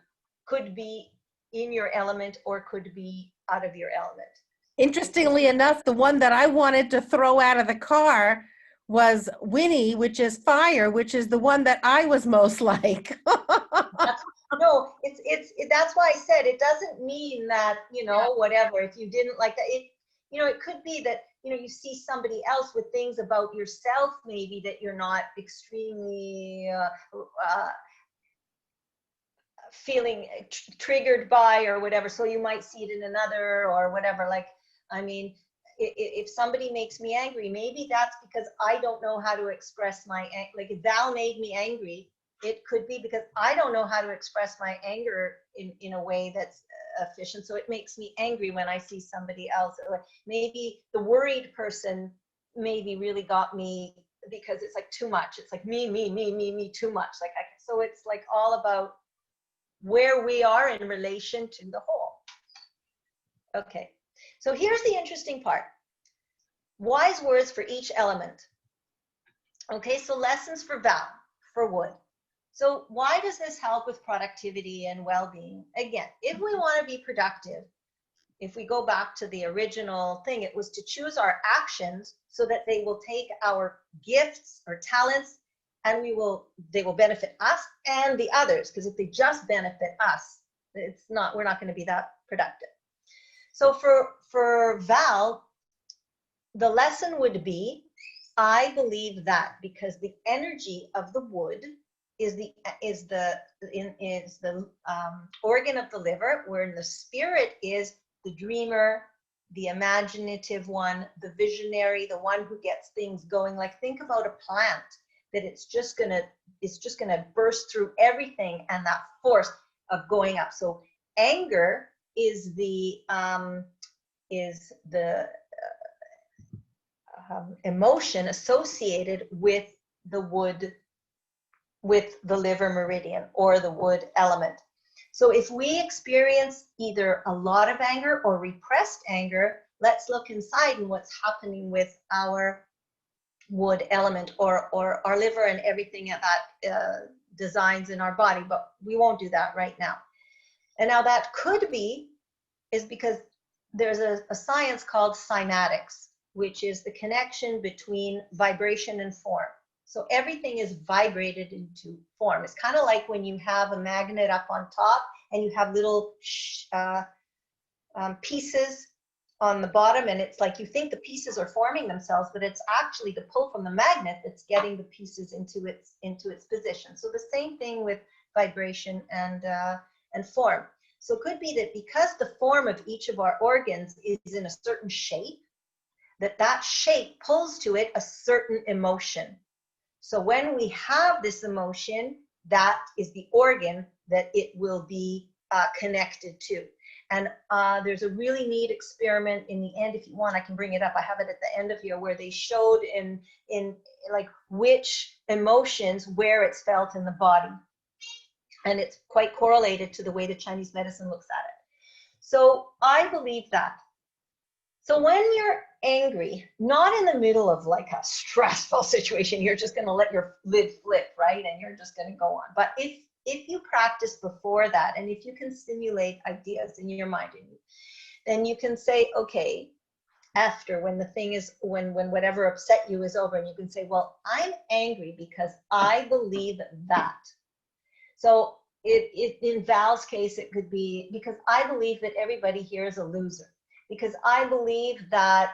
Could be in your element or could be out of your element. Interestingly enough, the one that I wanted to throw out of the car was Winnie, which is fire, which is the one that I was most like. No, that's why I said it doesn't mean that, whatever, if you didn't like that, it could be that, you see somebody else with things about yourself maybe that you're not extremely feeling triggered by or whatever. So you might see it in another or whatever. If somebody makes me angry, maybe that's because I don't know how to express my anger. Like if Val made me angry, it could be because I don't know how to express my anger in a way that's efficient. So it makes me angry when I see somebody else. Or maybe the worried person maybe really got me because it's like too much. It's like me too much. So it's like all about where we are in relation to the whole. Okay, so here's the interesting part. wise words for each element. Okay, so lessons for Val, for wood. So why does this help with productivity and well-being? Again, if we want to be productive, if we go back to the original thing, it was to choose our actions so that they will take our gifts or talents and they will benefit us and the others. Because if they just benefit us, we're not going to be that productive. So for Val, the lesson would be, I believe that, because the energy of the wood is the organ of the liver, where the spirit is the dreamer, the imaginative one, the visionary, the one who gets things going. Like, think about a plant that it's just gonna burst through everything, and that force of going up. So anger is the emotion associated with the wood, with the liver meridian or the wood element. So if we experience either a lot of anger or repressed anger, let's look inside and what's happening with our wood element or our liver and everything that designs in our body. But we won't do that right now. And now that could be is because there's a science called cymatics, which is the connection between vibration and form. So everything is vibrated into form. It's kind of like when you have a magnet up on top and you have little pieces on the bottom, and it's like you think the pieces are forming themselves, but it's actually the pull from the magnet that's getting the pieces into its position. So the same thing with vibration and form. So it could be that because the form of each of our organs is in a certain shape, that shape pulls to it a certain emotion. So when we have this emotion, that is the organ that it will be connected to. And there's a really neat experiment in the end. If you want, I can bring it up. I have it at the end of here, where they showed in like which emotions, where it's felt in the body. And it's quite correlated to the way the Chinese medicine looks at it. So I believe that. So when you're angry, not in the middle of like a stressful situation, you're just going to let your lid flip, right? And you're just going to go on. But if you practice before that, and if you can stimulate ideas in your mind, then you can say, okay, after, when the thing is, when whatever upset you is over, and you can say, well, I'm angry because I believe that. So in Val's case, it could be because I believe that everybody here is a loser. Because I believe that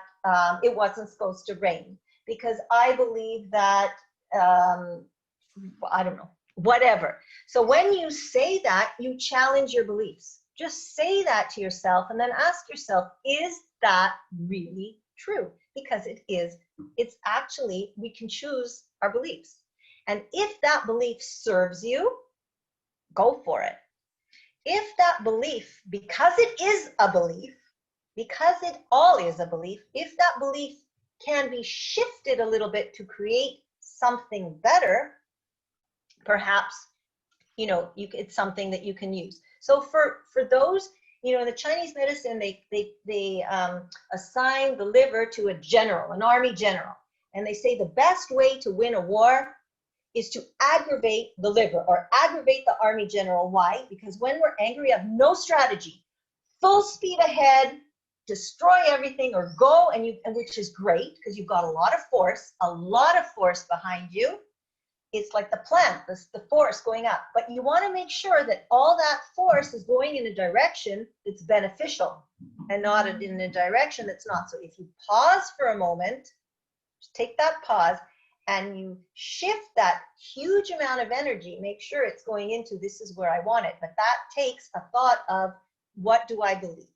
it wasn't supposed to rain. Because I believe that, I don't know, whatever. So when you say that, you challenge your beliefs. Just say that to yourself and then ask yourself, is that really true? Because it is. It's actually, we can choose our beliefs. And if that belief serves you, go for it. If that belief, because it is a belief, because it all is a belief, if that belief can be shifted a little bit to create something better, perhaps, it's something that you can use. So for those, in the Chinese medicine, they assign the liver to a general, an army general. And they say the best way to win a war is to aggravate the liver or aggravate the army general. Why? Because when we're angry, we have no strategy. Full speed ahead, destroy everything or go, and which is great because you've got a lot of force behind you. It's like the plant, the force going up. But you want to make sure that all that force is going in a direction that's beneficial and not in a direction that's not. So if you pause for a moment, just take that pause, and you shift that huge amount of energy, make sure it's going into, this is where I want it. But that takes a thought of, what do I believe?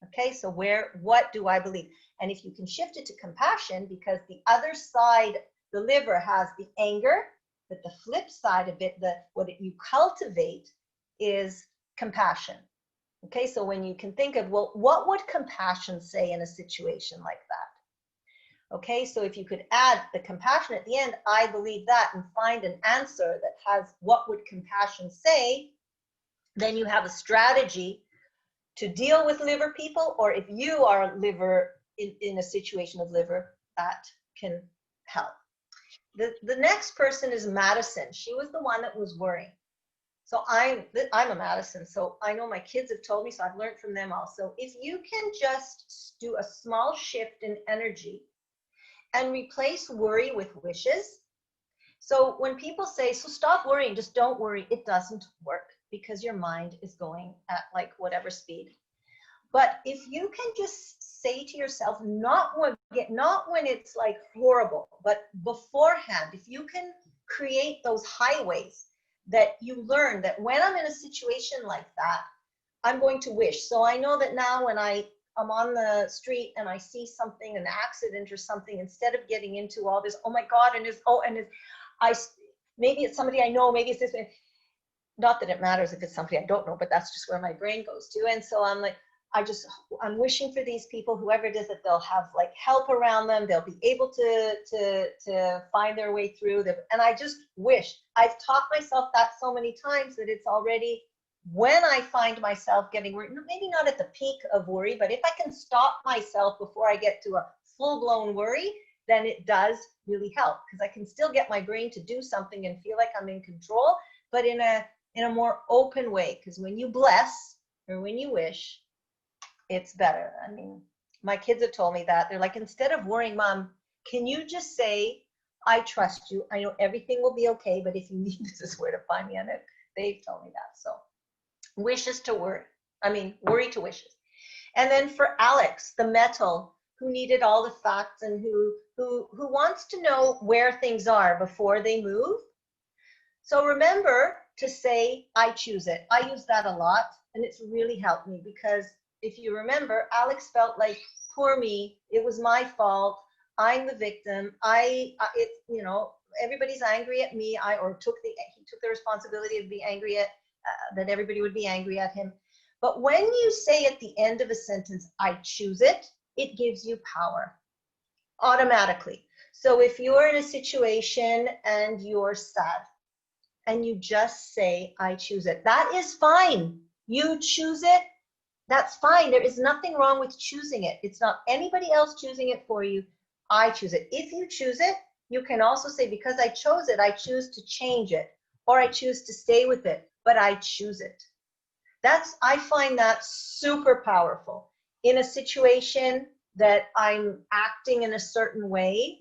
Okay, so what do I believe? And if you can shift it to compassion, because the other side, the liver has the anger, but the flip side of it, what you cultivate is compassion. Okay, so when you can think of, well, what would compassion say in a situation like that? Okay, so if you could add the compassion at the end, I believe that, and find an answer that has what would compassion say, then you have a strategy to deal with liver people, or if you are a liver in a situation of liver, that can help. The next person is Madison. She was the one that was worrying. So I'm a Madison, so I know my kids have told me, so I've learned from them also. If you can just do a small shift in energy and replace worry with wishes. So when people say, so stop worrying, just don't worry, it doesn't work because your mind is going at like whatever speed. But if you can just say to yourself, not when it's like horrible, but beforehand, if you can create those highways that you learn that when I'm in a situation like that, I'm going to wish. So I know that now when I'm on the street and I see something, an accident or something, instead of getting into all this, oh my God, maybe it's somebody I know, maybe it's this, not that it matters if it's somebody I don't know, but that's just where my brain goes to. And so I'm like, I'm wishing for these people, whoever it is, that they'll have like help around them. They'll be able to find their way through them. And I just wish. I've taught myself that so many times that it's already, when I find myself getting worried, maybe not at the peak of worry, but if I can stop myself before I get to a full-blown worry, then it does really help, because I can still get my brain to do something and feel like I'm in control, but in a more open way. Because when you bless or when you wish, it's better. I mean, my kids have told me that. They're like, instead of worrying, Mom, can you just say, I trust you. I know everything will be okay, but if you need, this is where to find me on it. They've told me that. So wishes to worry. I mean, worry to wishes. And then for Alex, the metal, who needed all the facts and who wants to know where things are before they move. So remember to say, I choose it. I use that a lot, and it's really helped me, because if you remember, Alex felt like, poor me, it was my fault, I'm the victim, everybody's angry at me, he took the responsibility of being angry at, that everybody would be angry at him. But when you say at the end of a sentence, I choose it, it gives you power automatically. So if you're in a situation and you're sad and you just say, I choose it, that is fine. You choose it. That's fine. There is nothing wrong with choosing it. It's not anybody else choosing it for you. I choose it. If you choose it, you can also say, because I chose it, I choose to change it, or I choose to stay with it, but I choose it. I find that super powerful. In a situation that I'm acting in a certain way,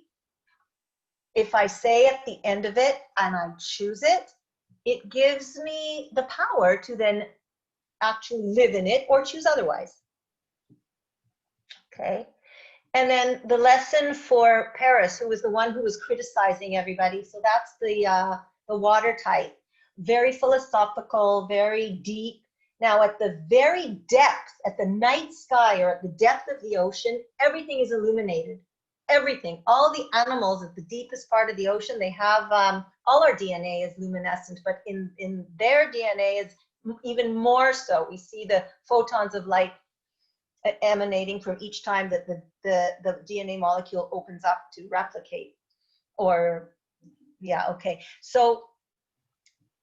if I say at the end of it and I choose it, it gives me the power to then actually live in it or choose otherwise. Okay. And then the lesson for Paris, who was the one who was criticizing everybody. So that's the water type, very philosophical, very deep. Now at the very depth, at the night sky or at the depth of the ocean, everything is illuminated. Everything, all the animals at the deepest part of the ocean, they have, all our DNA is luminescent, but in their DNA is even more so. We see the photons of light emanating from each time that the DNA molecule opens up to replicate. Or, yeah, okay. So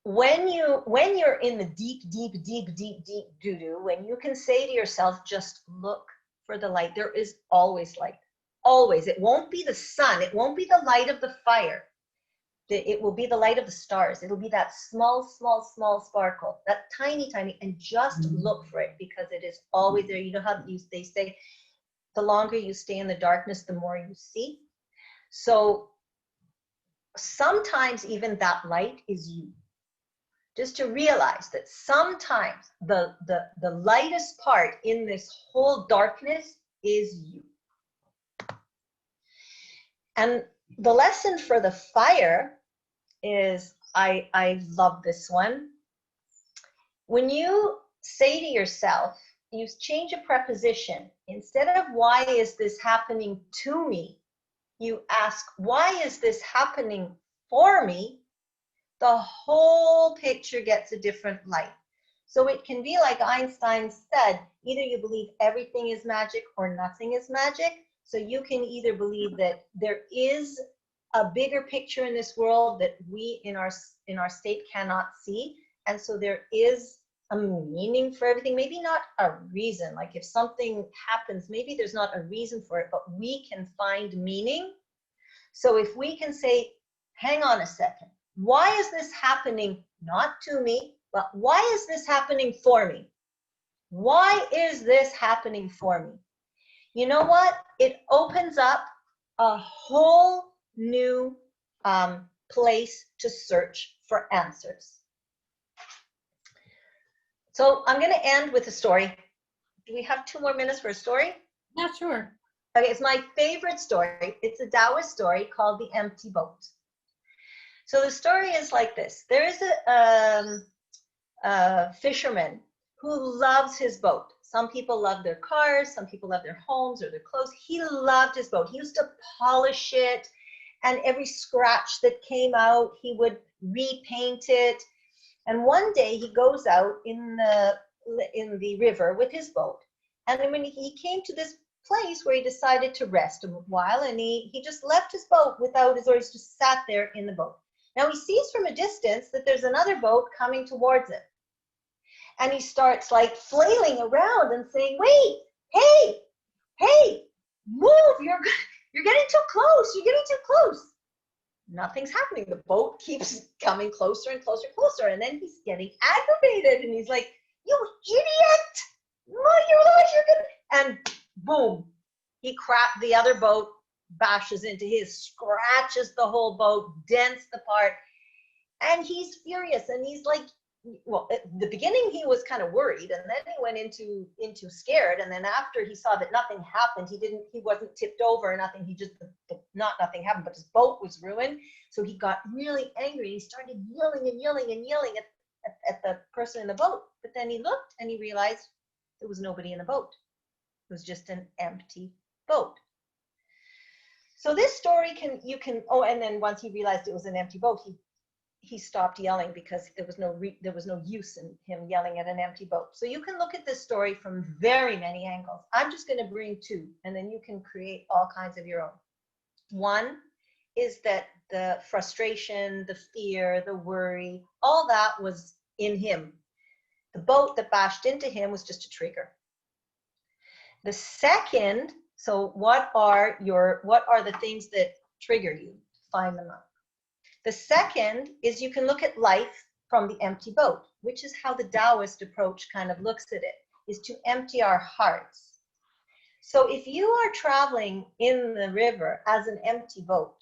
when you're in the deep doo-doo, when you can say to yourself, just look for the light, there is always light. Always. It won't be the sun. It won't be the light of the fire. It will be the light of the stars. It'll be that small sparkle, that tiny, and just look for it, because it is always there. You know how they say, the longer you stay in the darkness, the more you see. So sometimes even that light is you. Just to realize that sometimes the lightest part in this whole darkness is you. And the lesson for the fire is, I love this one. When you say to yourself, you change a preposition. Instead of why is this happening to me, you ask, why is this happening for me? The whole picture gets a different light. So it can be like Einstein said, either you believe everything is magic or nothing is magic. So you can either believe that there is a bigger picture in this world that we in our state cannot see. And so there is a meaning for everything, maybe not a reason. Like if something happens, maybe there's not a reason for it, but we can find meaning. So if we can say, hang on a second, why is this happening? Not to me, but why is this happening for me? Why is this happening for me? You know what? It opens up a whole new place to search for answers. So I'm going to end with a story. Do we have 2 more minutes for a story? Yeah, sure. Okay, it's my favorite story. It's a Taoist story called The Empty Boat. So the story is like this. There is a fisherman who loves his boat. Some people love their cars, some people love their homes or their clothes. He loved his boat. He used to polish it, and every scratch that came out, he would repaint it. And one day he goes out in the river with his boat. And then when he came to this place where he decided to rest a while, and he just left his boat without his oars, just sat there in the boat. Now he sees from a distance that there's another boat coming towards him. And he starts like flailing around and saying, wait, hey, move, you're getting too close, you're getting too close. Nothing's happening. The boat keeps coming closer and closer and closer. And then he's getting aggravated and he's like, you idiot, and boom, the other boat bashes into his, scratches the whole boat, dents the part. And he's furious and he's like, well, at the beginning he was kind of worried, and then he went into scared, and then after he saw that nothing happened, he wasn't tipped over or nothing, he just nothing happened, but his boat was ruined. So he got really angry. He started yelling at the person in the boat. But then he looked and he realized there was nobody in the boat. It was just an empty boat. So this story and then once he realized it was an empty boat, he stopped yelling because there was no use in him yelling at an empty boat. So you can look at this story from very many angles. I'm just going to bring 2, and then you can create all kinds of your own. One is that the frustration, the fear, the worry, all that was in him. The boat that bashed into him was just a trigger. The second, so what are the things that trigger you? Find them out. The second is you can look at life from the empty boat, which is how the Taoist approach kind of looks at it, is to empty our hearts. So if you are traveling in the river as an empty boat,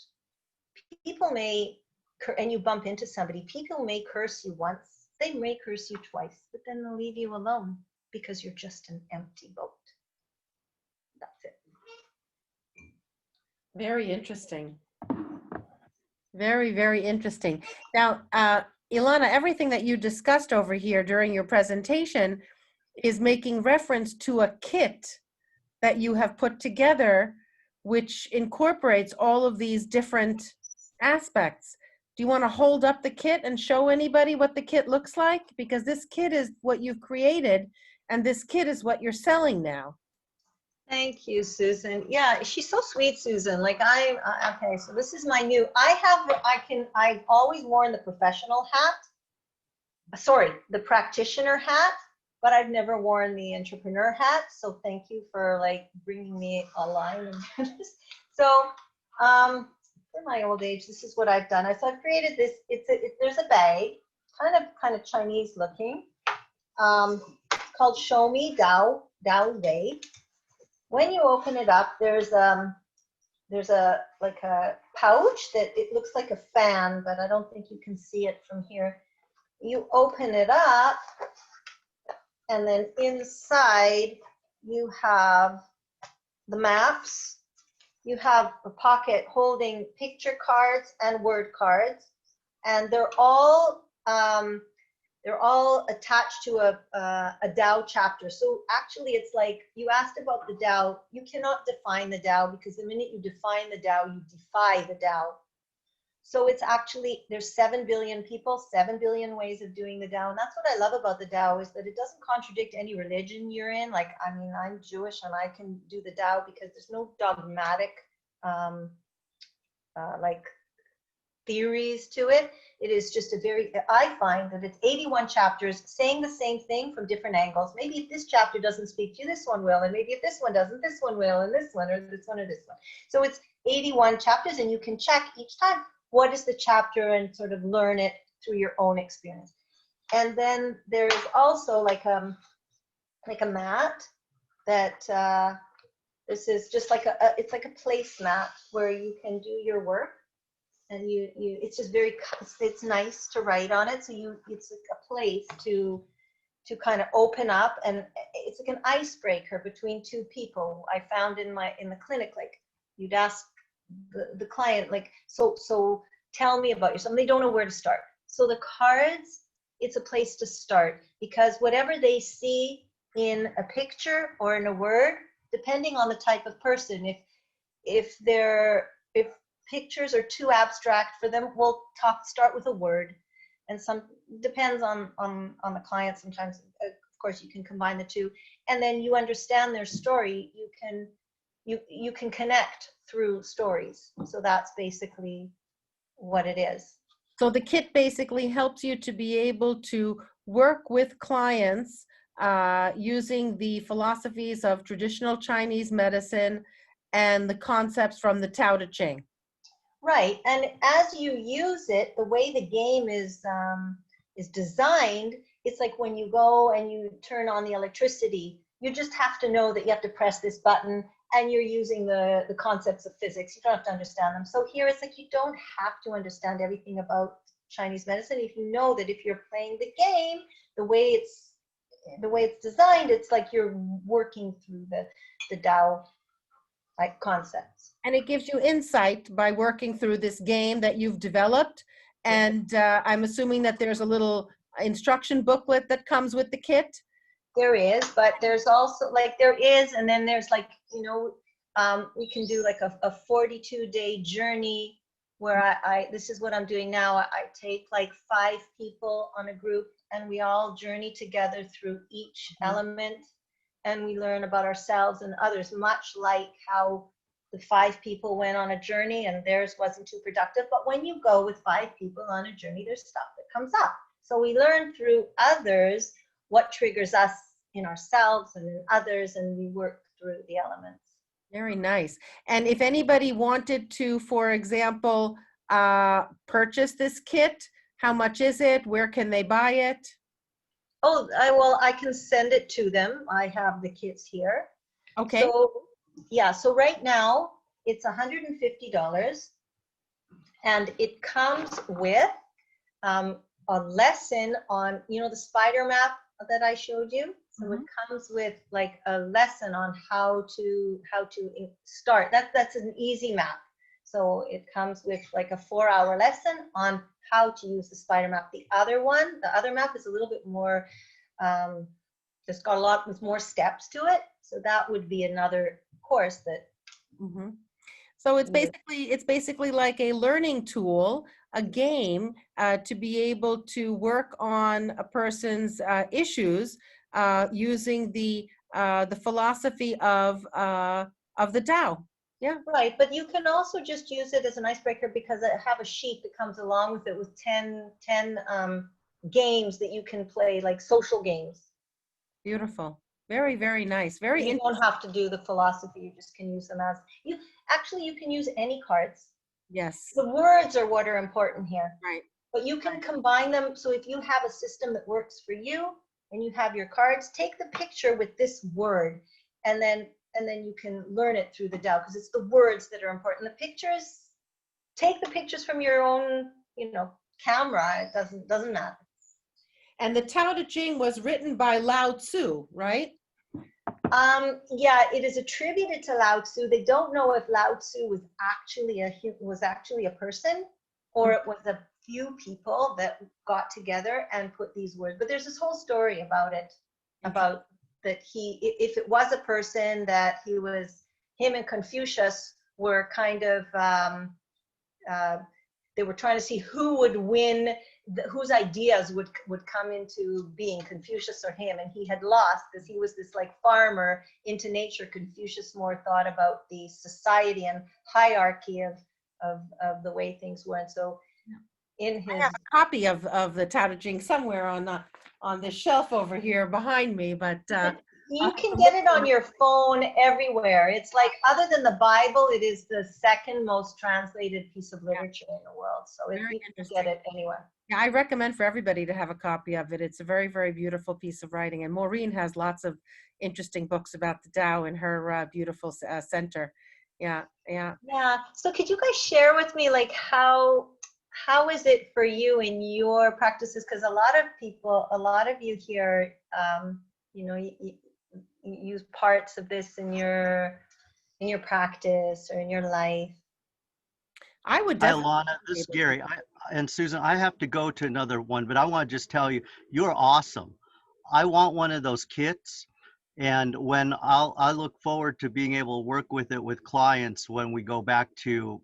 and you bump into somebody, people may curse you once, they may curse you twice, but then they'll leave you alone because you're just an empty boat. That's it. Very interesting. Very, very interesting. Now, Ilana, everything that you discussed over here during your presentation is making reference to a kit that you have put together, which incorporates all of these different aspects. Do you want to hold up the kit and show anybody what the kit looks like? Because this kit is what you've created, and this kit is what you're selling now. Thank you, Susan. Yeah, she's so sweet, Susan. Like okay, so this is my new, I've always worn the professional hat, the practitioner hat, but I've never worn the entrepreneur hat. So thank you for like bringing me online. So, in my old age, this is what I've done. So I've created this, there's a bag, kind of Chinese looking, called Show Me TAO Way. When you open it up, there's a pouch that it looks like a fan, but I don't think you can see it from here. You open it up, and then inside you have the maps. You have a pocket holding picture cards and word cards, and they're all attached to a Tao chapter. So actually it's like, you asked about the Tao, you cannot define the Tao, because the minute you define the Tao, you defy the Tao. So it's actually, there's 7 billion people, 7 billion ways of doing the Tao. And that's what I love about the Tao, is that it doesn't contradict any religion you're in. Like, I mean, I'm Jewish and I can do the Tao because there's no dogmatic, theories to it. It is just I find that it's 81 chapters saying the same thing from different angles. Maybe if this chapter doesn't speak to you, this one will, and maybe if this one doesn't, this one will, and this one, or this one, or this one. So it's 81 chapters, and you can check each time what is the chapter and sort of learn it through your own experience. And then there is also like a mat that this is just like it's like a placemat where you can do your work. And it's just it's nice to write on it. So it's like a place to kind of open up, and it's like an icebreaker between two people. I found in the clinic, like you'd ask the client, like, so tell me about yourself. And they don't know where to start. So the cards, it's a place to start, because whatever they see in a picture or in a word, depending on the type of person, if pictures are too abstract for them, we'll start with a word, and depends on the client. Sometimes, of course, you can combine the two, and then you understand their story. You can connect through stories. So that's basically what it is. So the kit basically helps you to be able to work with clients using the philosophies of traditional Chinese medicine and the concepts from the Tao Te Ching. Right, and as you use it, the way the game is designed, it's like when you go and you turn on the electricity, you just have to know that you have to press this button, and you're using the concepts of physics. You don't have to understand them. So here it's like you don't have to understand everything about Chinese medicine. If you know that if you're playing the game, the way it's designed, it's like you're working through the Tao like concepts. And it gives you insight by working through this game that you've developed. And I'm assuming that there's a little instruction booklet that comes with the kit. There is, but there's also and then there's we can do like a 42-day journey where this is what I'm doing now. I take like 5 people on a group, and we all journey together through each element, and we learn about ourselves and others, much like how the 5 people went on a journey and theirs wasn't too productive. But when you go with 5 people on a journey, there's stuff that comes up. So we learn through others what triggers us in ourselves and in others, and we work through the elements. Very nice. And if anybody wanted to, for example, purchase this kit, how much is it? Where can they buy it? Oh, I can send it to them. I have the kits here. Okay. So right now it's $150, and it comes with a lesson on, the spider map that I showed you. So it comes with like a lesson on how to start. That's an easy map. So it comes with like a 4-hour lesson on how to use the spider map. The other map is a little bit more, it's got a lot with more steps to it. So that would be another course that. So it's basically like a learning tool, a game to be able to work on a person's issues using the philosophy of the Tao. Yeah. Right, but you can also just use it as an icebreaker, because I have a sheet that comes along with it with 10 games that you can play, like social games. Beautiful. Very, very nice. Very You interesting. don't have to do the philosophy, you just can use them as, you can use any cards. Yes. The words are what are important here. Right. But you can combine them. So if you have a system that works for you and you have your cards, take the picture with this word, and then you can learn it through the Tao, because it's the words that are important. The pictures, take the pictures from your own, camera. It doesn't matter. And the Tao Te Ching was written by Lao Tzu, right? Yeah, it is attributed to Lao Tzu. They don't know if Lao Tzu was actually a person, or it was a few people that got together and put these words. But there's this whole story about it, about that if it was a person, that him and Confucius were kind of, they were trying to see who would win, whose ideas would come into being, Confucius or him, and he had lost because he was this like farmer into nature. Confucius more thought about the society and hierarchy of the way things were, and so in I his. have a copy of the Tao Te Ching somewhere on the shelf over here behind me, but You can get it on your phone everywhere. It's like, other than the Bible, it is the second most translated piece of literature in the world. So Very you can interesting. get it anywhere. Yeah, I recommend for everybody to have a copy of it. It's a very, very beautiful piece of writing. And Maureen has lots of interesting books about the Tao in her beautiful center. Yeah, yeah. Yeah. So could you guys share with me, like, how is it for you in your practices? Because a lot of you here, you know, you use parts of this in your practice or in your life. I would Hi, definitely. Ilana. This is Gary. And Susan, I have to go to another one, but I want to just tell you, you're awesome. I want one of those kits. And when I look forward to being able to work with it with clients when we go back to,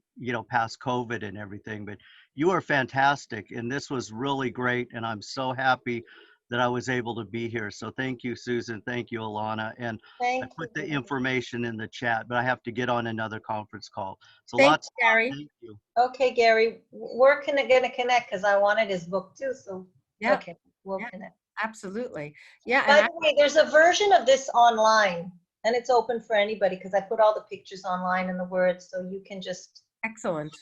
past COVID and everything. But you are fantastic. And this was really great. And I'm so happy that I was able to be here. So thank you, Susan. Thank you, Ilana. And I Thank you. put the information in the chat, but I have to get on another conference call. So Thanks, lots. Gary. Thank you. Okay, Gary, we're gonna connect because I wanted his book too. So Yeah, okay, we'll yeah. connect. absolutely. Yeah, By and the way, there's a version of this online, and it's open for anybody because I put all the pictures online and the words, so you can just excellent.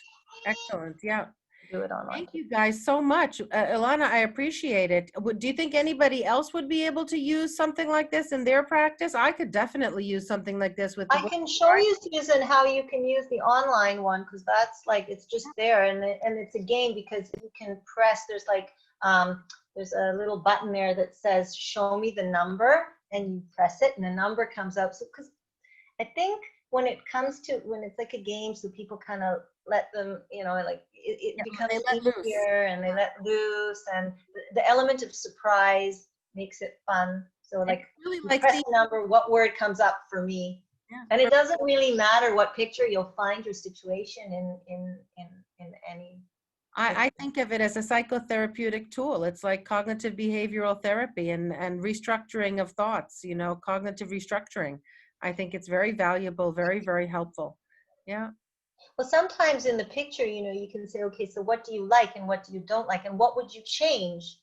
Excellent. Yeah. do it online. Thank you guys so much. Ilana, I appreciate it. Do you think anybody else would be able to use something like this in their practice? I could definitely use something like this with the I can show you, Susan, how you can use the online one, because that's like, it's just there, and it's a game because you can press, there's a little button there that says show me the number, and you press it and the number comes up. So because I think when it's like a game, so people kind of let them, like it Yeah, becomes they let loose. easier and they let loose, and the element of surprise makes it fun. So like, really you like press seeing, the number, what word comes up for me? yeah, And it doesn't really matter what picture, you'll find your situation in any. I think of it as a psychotherapeutic tool. It's like cognitive behavioral therapy and restructuring of thoughts, cognitive restructuring. I think it's very valuable, very, very helpful. Yeah. Well, sometimes in the picture, you can say, okay, so what do you like and what do you don't like and what would you change?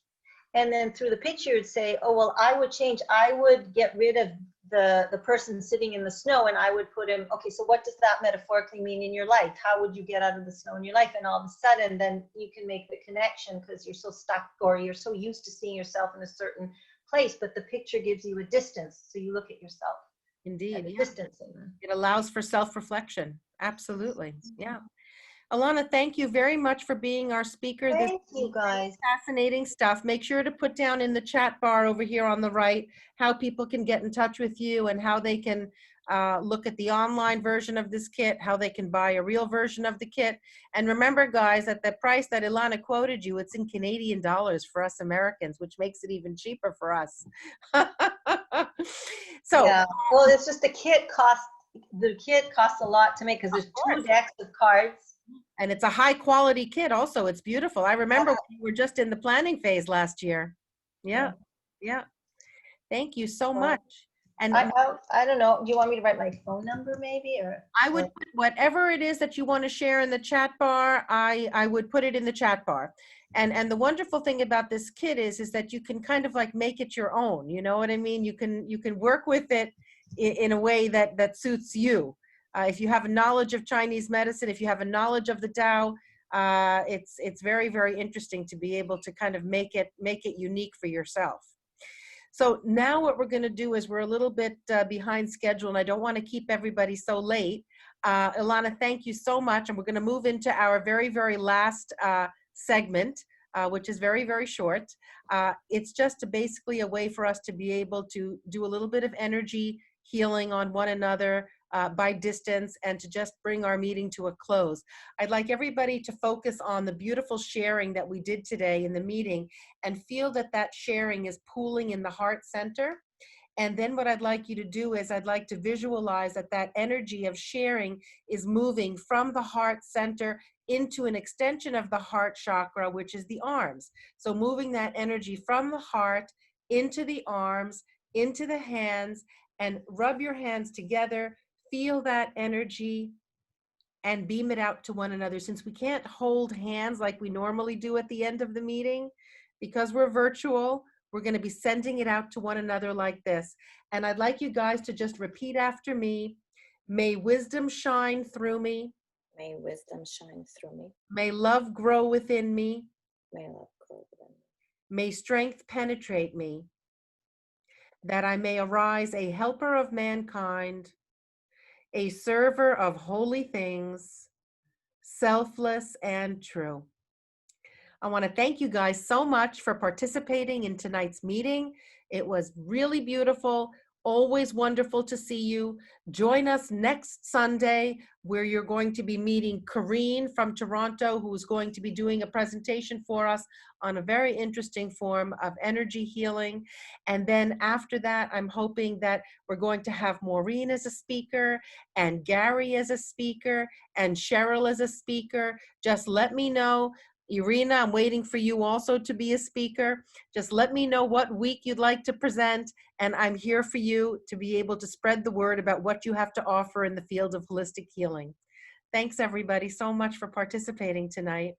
And then through the picture, it'd say, oh, well, I would get rid of the person sitting in the snow, and I would put him, okay, so what does that metaphorically mean in your life? How would you get out of the snow in your life? And all of a sudden, then you can make the connection because you're so stuck or you're so used to seeing yourself in a certain place, but the picture gives you a distance. So you look at yourself. Indeed. At a Yeah. distance. It allows for self-reflection. Absolutely. Yeah. Ilana, thank you very much for being our speaker. Thank you, guys. Fascinating stuff. Make sure to put down in the chat bar over here on the right how people can get in touch with you and how they can look at the online version of this kit, how they can buy a real version of the kit. And remember, guys, at the price that Ilana quoted you, it's in Canadian dollars for us Americans, which makes it even cheaper for us. So, yeah, well, it's just the kit costs a lot to make because there's 2 decks of cards. And it's a high quality kit also. It's beautiful. I remember we were just in the planning phase last year. Yeah. Yeah. Thank you so much. And I don't know. Do you want me to write my phone number maybe? Or I would put whatever it is that you want to share in the chat bar, I would put it in the chat bar. And the wonderful thing about this kit is that you can kind of like make it your own. You know what I mean? You can work with it in a way that suits you. If you have a knowledge of Chinese medicine, if you have a knowledge of the Tao, it's very, very interesting to be able to kind of make it unique for yourself. So now what we're going to do is we're a little bit behind schedule, and I don't want to keep everybody so late. Ilana, thank you so much, and we're going to move into our very, very last segment, which is very, very short. It's just basically a way for us to be able to do a little bit of energy healing on one another by distance and to just bring our meeting to a close. I'd like everybody to focus on the beautiful sharing that we did today in the meeting and feel that that sharing is pooling in the heart center. And then what I'd like you to do is I'd like to visualize that that energy of sharing is moving from the heart center into an extension of the heart chakra, which is the arms. So moving that energy from the heart into the arms, into the hands, and rub your hands together. Feel that energy and beam it out to one another. Since we can't hold hands like we normally do at the end of the meeting, because we're virtual, we're going to be sending it out to one another like this. And I'd like you guys to just repeat after me. May wisdom shine through me. May wisdom shine through me. May love grow within me. May love grow within me. May strength penetrate me, that I may arise a helper of mankind, a server of holy things, selfless and true. I want to thank you guys so much for participating in tonight's meeting. It was really beautiful. Always wonderful to see you. Join us next Sunday, where you're going to be meeting Corrine from Toronto, who is going to be doing a presentation for us on a very interesting form of energy healing. And then after that, I'm hoping that we're going to have Maureen as a speaker, and Gary as a speaker, and Cheryl as a speaker. Just let me know. Irina, I'm waiting for you also to be a speaker. Just let me know what week you'd like to present, and I'm here for you to be able to spread the word about what you have to offer in the field of holistic healing. Thanks everybody so much for participating tonight.